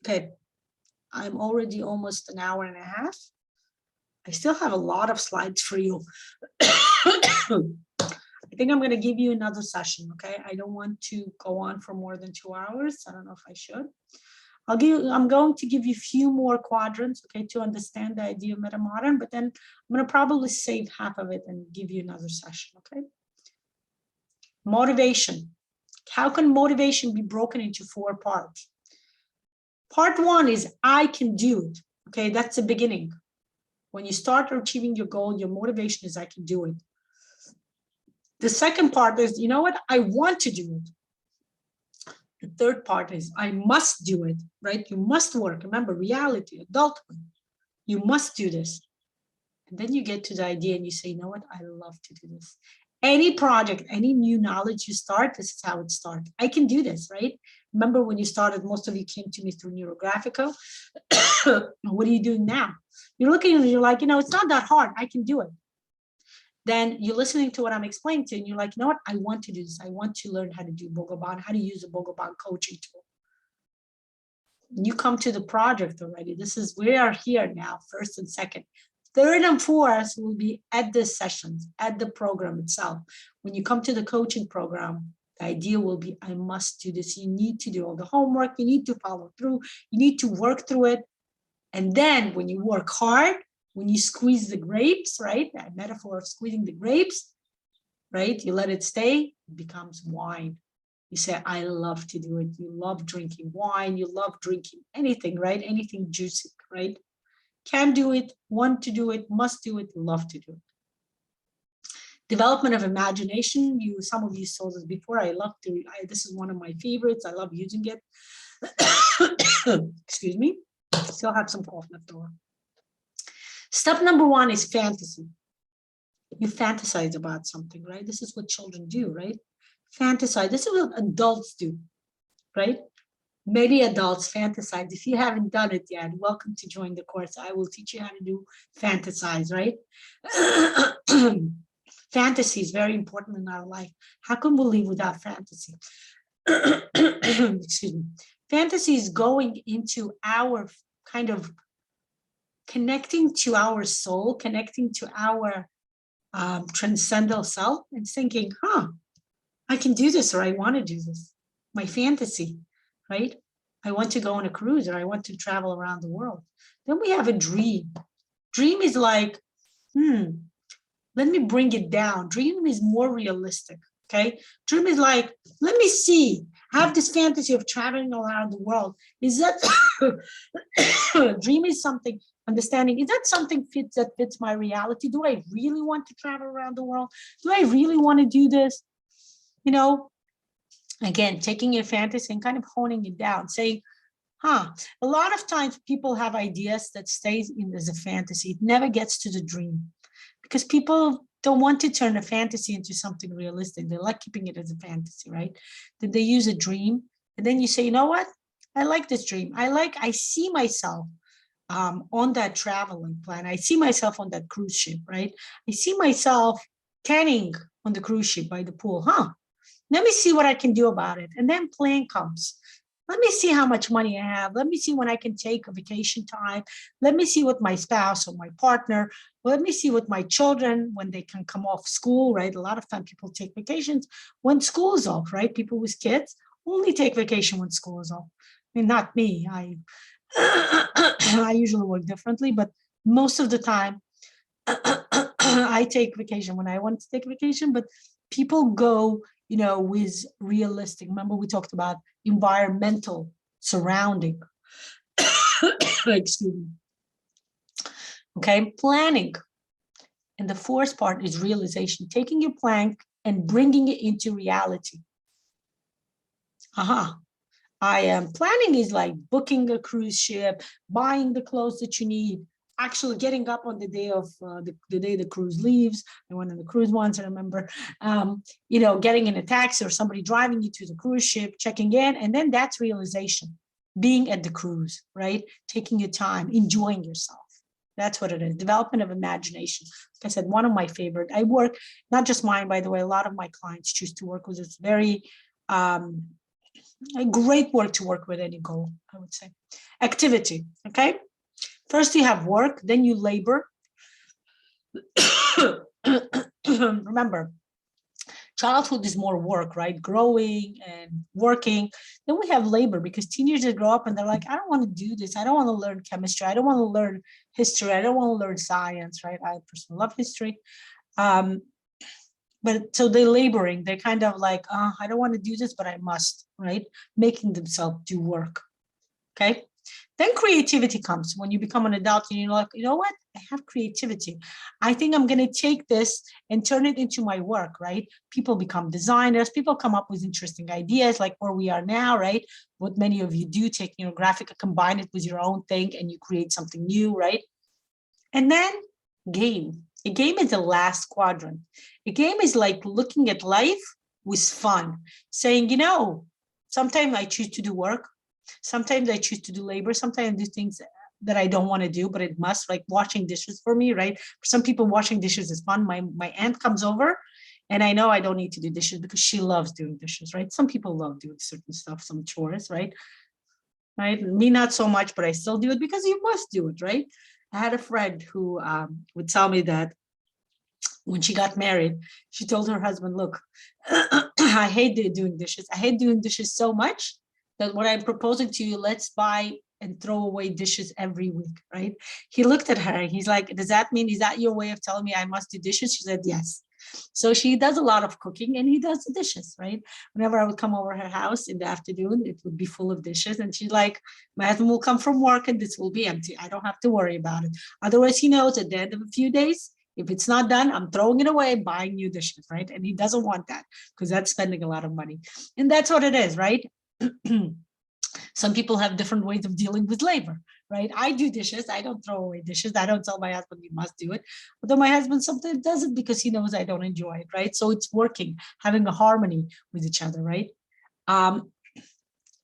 Okay. I'm already almost an hour and a half. I still have a lot of slides for you. I think I'm going to give you another session, okay? I don't want to go on for more than 2 hours. I don't know if I should. I'm going to give you a few more quadrants, okay, to understand the idea of MetaModern, but then I'm going to probably save half of it and give you another session, okay? Motivation. How can motivation be broken into 4 parts? Part 1 is I can do it, okay? That's the beginning. When you start achieving your goal, your motivation is I can do it. The second part is, you know what? I want to do it. The third part is I must do it, right? You must work. Remember, reality, adulthood. You must do this. And then you get to the idea and you say, you know what? I love to do this. Any project, any new knowledge you start, this is how it starts. I can do this, right? Remember when you started, most of you came to me through Neurographica. What are you doing now? You're looking and you're like, you know, it's not that hard. I can do it. Then you're listening to what I'm explaining to you and you're like, you know what? I want to do this. I want to learn how to do Bogoban, how to use a Bogoban coaching tool. You come to the project already. We are here now, first and second. Third and fourth will be at the sessions, at the program itself. When you come to the coaching program, the idea will be, I must do this. You need to do all the homework. You need to follow through. You need to work through it. And then when you work hard, when you squeeze the grapes, right? That metaphor of squeezing the grapes, right? You let it stay, it becomes wine. You say, I love to do it. You love drinking wine. You love drinking anything, right? Anything juicy, right? Can do it, want to do it, must do it, love to do it. Development of imagination. Some of you saw this before. This is one of my favorites. I love using it. Excuse me. Still have some cough left over. Step number 1 is fantasy. You fantasize about something, right? This is what children do, right? Fantasize. This is what adults do, right? Many adults fantasize. If you haven't done it yet, welcome to join the course. I will teach you how to do fantasize, right? Fantasy is very important in our life. How can we live without fantasy? Excuse me. Fantasy is going into our kind of connecting to our soul, connecting to our transcendental self and thinking, I can do this, or I want to do this. My fantasy, right? I want to go on a cruise, or I want to travel around the world. Then we have a dream. Dream is like, let me bring it down. Dream is more realistic, okay? Dream is like, let me see. I have this fantasy of traveling around the world. Is that, dream is something, understanding, is that something that fits my reality? Do I really want to travel around the world? Do I really want to do this? You know, again, taking your fantasy and kind of honing it down, saying, a lot of times people have ideas that stays in as a fantasy. It never gets to the dream because people don't want to turn a fantasy into something realistic. They like keeping it as a fantasy, right? Then they use a dream, and then you say, you know what? I like this dream. I see myself on that traveling plan. I see myself on that cruise ship, right? I see myself tanning on the cruise ship by the pool. Let me see what I can do about it. And then plan comes. Let me see how much money I have. Let me see when I can take a vacation time. Let me see what my spouse or my partner, let me see what my children, when they can come off school, right? A lot of time people take vacations when school is off, right? People with kids only take vacation when school is off. I mean, not me. I usually work differently, but most of the time I take vacation when I want to take vacation, but people go, with realistic. Remember, we talked about environmental surrounding. Excuse me. Okay, planning. And the fourth part is realization, taking your plan and bringing it into reality. Planning is like booking a cruise ship, buying the clothes that you need, actually getting up on the day of the day the cruise leaves. I went on the cruise once, I remember, getting in a taxi or somebody driving you to the cruise ship, checking in, and then that's realization, being at the cruise, right? Taking your time, enjoying yourself. That's what it is. Development of imagination. Like I said, one of my favorite. I work, not just mine, by the way, a lot of my clients choose to work with. It's very a great work to work with any goal, I would say. Activity, okay? First you have work, then you labor. Remember, childhood is more work, right? Growing and working. Then we have labor, because teenagers grow up and they're like, I don't want to do this. I don't want to learn chemistry. I don't want to learn history. I don't want to learn science, right? I personally love history. But so they're laboring. They're kind of like, I don't want to do this, but I must, right? Making themselves do work, okay? Then creativity comes when you become an adult and you're like, you know what? I have creativity. I think I'm going to take this and turn it into my work, right? People become designers. People come up with interesting ideas like where we are now, right? What many of you do, take Neurographica, combine it with your own thing, and you create something new, right? And then game. A game is the last quadrant. A game is like looking at life with fun, saying, sometimes I choose to do work. Sometimes I choose to do labor. Sometimes I do things that I don't want to do, but it must, like washing dishes for me, right? For some people, washing dishes is fun. My aunt comes over and I know I don't need to do dishes because she loves doing dishes, right? Some people love doing certain stuff, some chores, right? Right? Me, not so much, but I still do it because you must do it, right? I had a friend who would tell me that when she got married, she told her husband, look, I hate doing dishes. I hate doing dishes so much that what I'm proposing to you, let's buy and throw away dishes every week, right? He looked at her and he's like, does that mean, is that your way of telling me I must do dishes? She said, yes. So she does a lot of cooking and he does the dishes, right? Whenever I would come over her house in the afternoon, it would be full of dishes. And she's like, my husband will come from work and this will be empty. I don't have to worry about it. Otherwise, he knows at the end of a few days, if it's not done, I'm throwing it away and buying new dishes, right? And he doesn't want that because that's spending a lot of money. And that's what it is, right? Some people have different ways of dealing with labor, right? I do dishes. I don't throw away dishes. I don't tell my husband, you must do it. Although my husband sometimes does it because he knows I don't enjoy it, right? So it's working, having a harmony with each other, right? And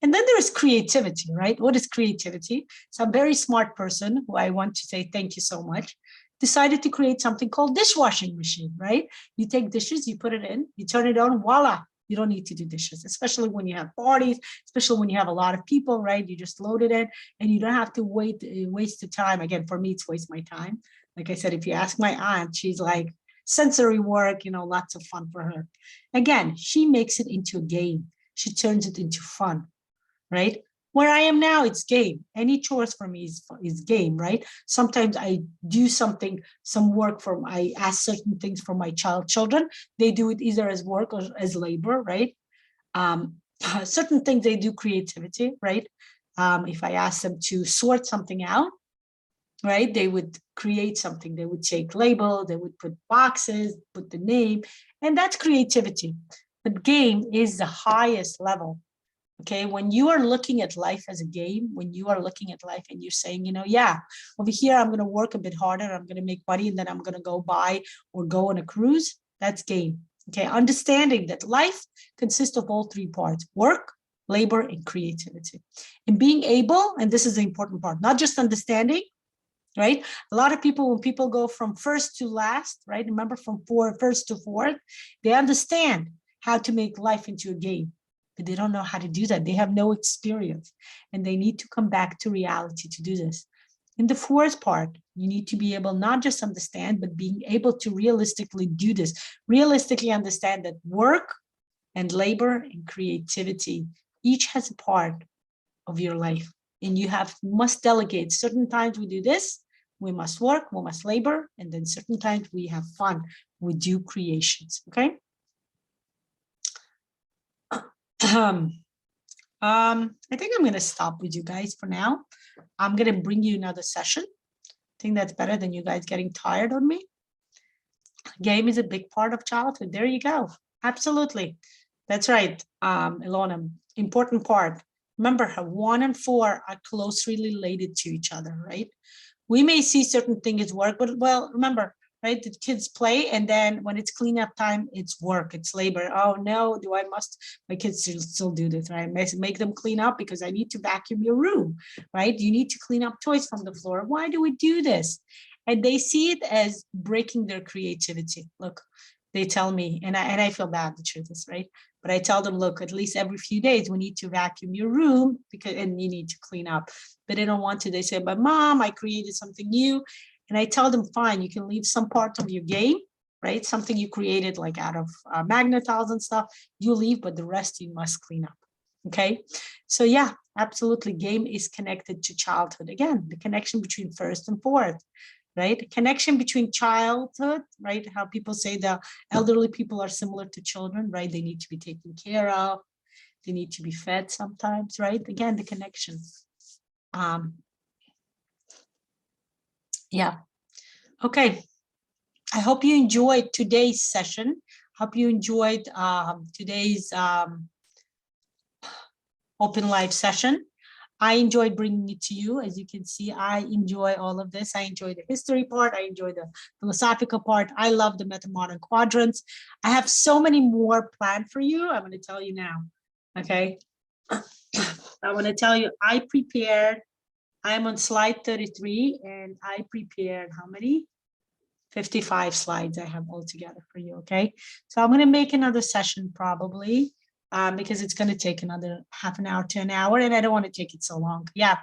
then there is creativity, right? What is creativity? So a very smart person who I want to say thank you so much, decided to create something called dishwashing machine, right? You take dishes, you put it in, you turn it on, voila. You don't need to do dishes, especially when you have parties, especially when you have a lot of people, right? You just load it in and you don't have to waste the time. Again, for me, it's waste my time. Like I said, if you ask my aunt, she's like sensory work, lots of fun for her. Again, she makes it into a game. She turns it into fun, right? Where I am now, it's game. Any chores for me is game, right? Sometimes I do some work I ask certain things from my children. They do it either as work or as labor, right? Certain things they do creativity, right? If I ask them to sort something out, right? They would create something. They would take label, they would put boxes, put the name, and that's creativity. But game is the highest level. Okay, when you are looking at life as a game, when you are looking at life and you're saying, yeah, over here, I'm going to work a bit harder, I'm going to make money, and then I'm going to go buy or go on a cruise, that's game. Okay, understanding that life consists of all three parts: work, labor, and creativity. And being able, and this is the important part, not just understanding, right? A lot of people, when people go from first to last, right? Remember, from first to fourth, they understand how to make life into a game. But they don't know how to do that. They have no experience and they need to come back to reality to do this. In the fourth part, you need to be able not just understand, but being able to realistically do this, realistically understand that work and labor and creativity, each has a part of your life. And you must delegate. Certain times we do this, we must work, we must labor, and then certain times we have fun, we do creations, okay? I think I'm going to stop with you guys for now. I'm going to bring you another session. I think that's better than you guys getting tired on me. Game is a big part of childhood. There you go. Absolutely. That's right, Ilona. Important part. Remember, 1 and 4 are closely related to each other, right? We may see certain things as work, but well, remember, right? The kids play, and then when it's cleanup time, it's work, it's labor. Oh no, my kids still do this, right? Make them clean up because I need to vacuum your room, right? You need to clean up toys from the floor. Why do we do this? And they see it as breaking their creativity. Look, they tell me, and I feel bad, the truth is, right? But I tell them, look, at least every few days we need to vacuum your room and you need to clean up. But they don't want to. They say, but Mom, I created something new. And I tell them, fine, you can leave some part of your game, right? Something you created like out of magnet tiles and stuff, you leave, but the rest you must clean up, okay? So yeah, absolutely, game is connected to childhood. Again, the connection between first and fourth, right? Connection between childhood, right? How people say the elderly people are similar to children, right? They need to be taken care of. They need to be fed sometimes, right? Again, the connection. Yeah. Okay. I hope you enjoyed today's session. Hope you enjoyed today's open live session. I enjoyed bringing it to you. As you can see, I enjoy all of this. I enjoy the history part. I enjoy the philosophical part. I love the MetaModern quadrants. I have so many more planned for you. I'm going to tell you now. Okay. I want to tell you, I'm on slide 33 and I prepared how many? 55 slides I have all together for you, okay? So I'm gonna make another session probably because it's gonna take another half an hour to an hour and I don't wanna take it so long. Yeah,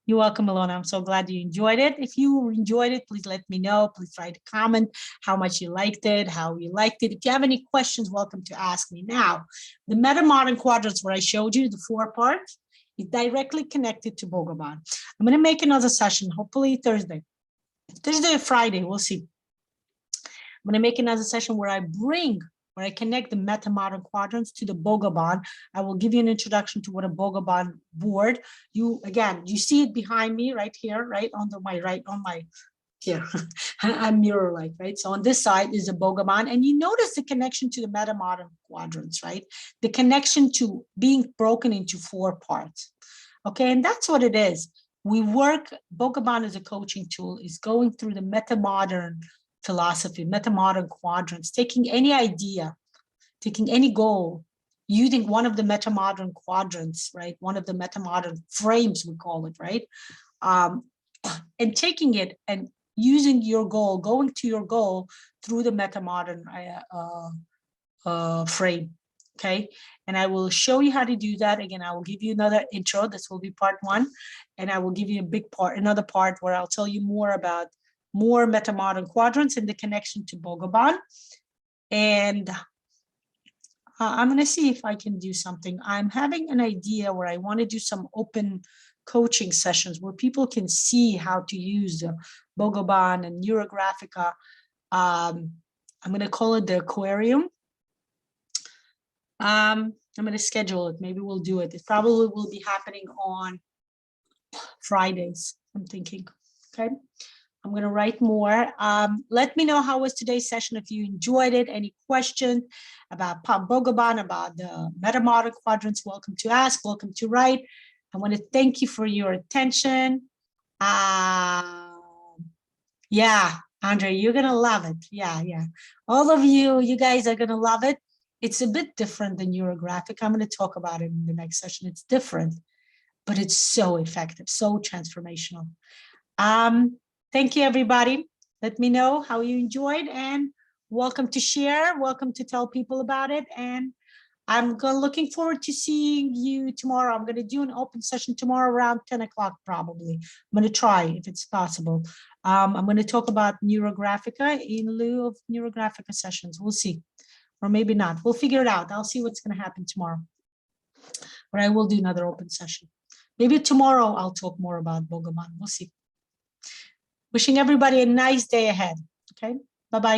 you're welcome, Ilona. I'm so glad you enjoyed it. If you enjoyed it, please let me know. Please write a comment how much you liked it, how you liked it. If you have any questions, welcome to ask me. Now, the MetaModern quadrants where I showed you, the 4 parts, is directly connected to Bogoban. I'm gonna make another session, hopefully Thursday or Friday, we'll see. I'm going to make another session where I connect the MetaModern quadrants to the Bogoban. I will give you an introduction to what a Bogoban board. You see it behind me right here, right on my here. I'm mirror-like, right? So on this side is a Bogoban, and you notice the connection to the MetaModern quadrants, right? The connection to being broken into 4 parts. Okay, and that's what it is. We work, Bogoban as a coaching tool is going through the MetaModern philosophy, MetaModern quadrants, taking any idea, taking any goal, using one of the MetaModern quadrants, right? One of the MetaModern frames, we call it, right? And taking it and using your goal, going to your goal through the MetaModern frame, okay? And I will show you how to do that. Again, I will give you another intro. This will be part 1. And I will give you another part where I'll tell you more about more MetaModern quadrants and the connection to Bogoban. And I'm going to see if I can do something. I'm having an idea where I want to do some open coaching sessions where people can see how to use the Bogoban and Neurographica. I'm going to call it the aquarium. I'm going to schedule it. Maybe we'll do it. It probably will be happening on Fridays, I'm thinking. Okay. I'm going to write more. Let me know how was today's session. If you enjoyed it, any questions about Bogoban, about the MetaModern quadrants, welcome to ask, welcome to write. I want to thank you for your attention. Yeah, Andre, you're going to love it. Yeah. All of you guys are going to love it. It's a bit different than Neurographic. I'm going to talk about it in the next session. It's different, but it's so effective, so transformational. Thank you, everybody. Let me know how you enjoyed, and welcome to share. Welcome to tell people about it. And I'm looking forward to seeing you tomorrow. I'm going to do an open session tomorrow around 10 o'clock, probably. I'm going to try if it's possible. I'm going to talk about Neurographica in lieu of Neurographica sessions. We'll see. Or maybe not. We'll figure it out. I'll see what's going to happen tomorrow. But I will do another open session. Maybe tomorrow I'll talk more about Bogoban. We'll see. Wishing everybody a nice day ahead. Okay. Bye-bye.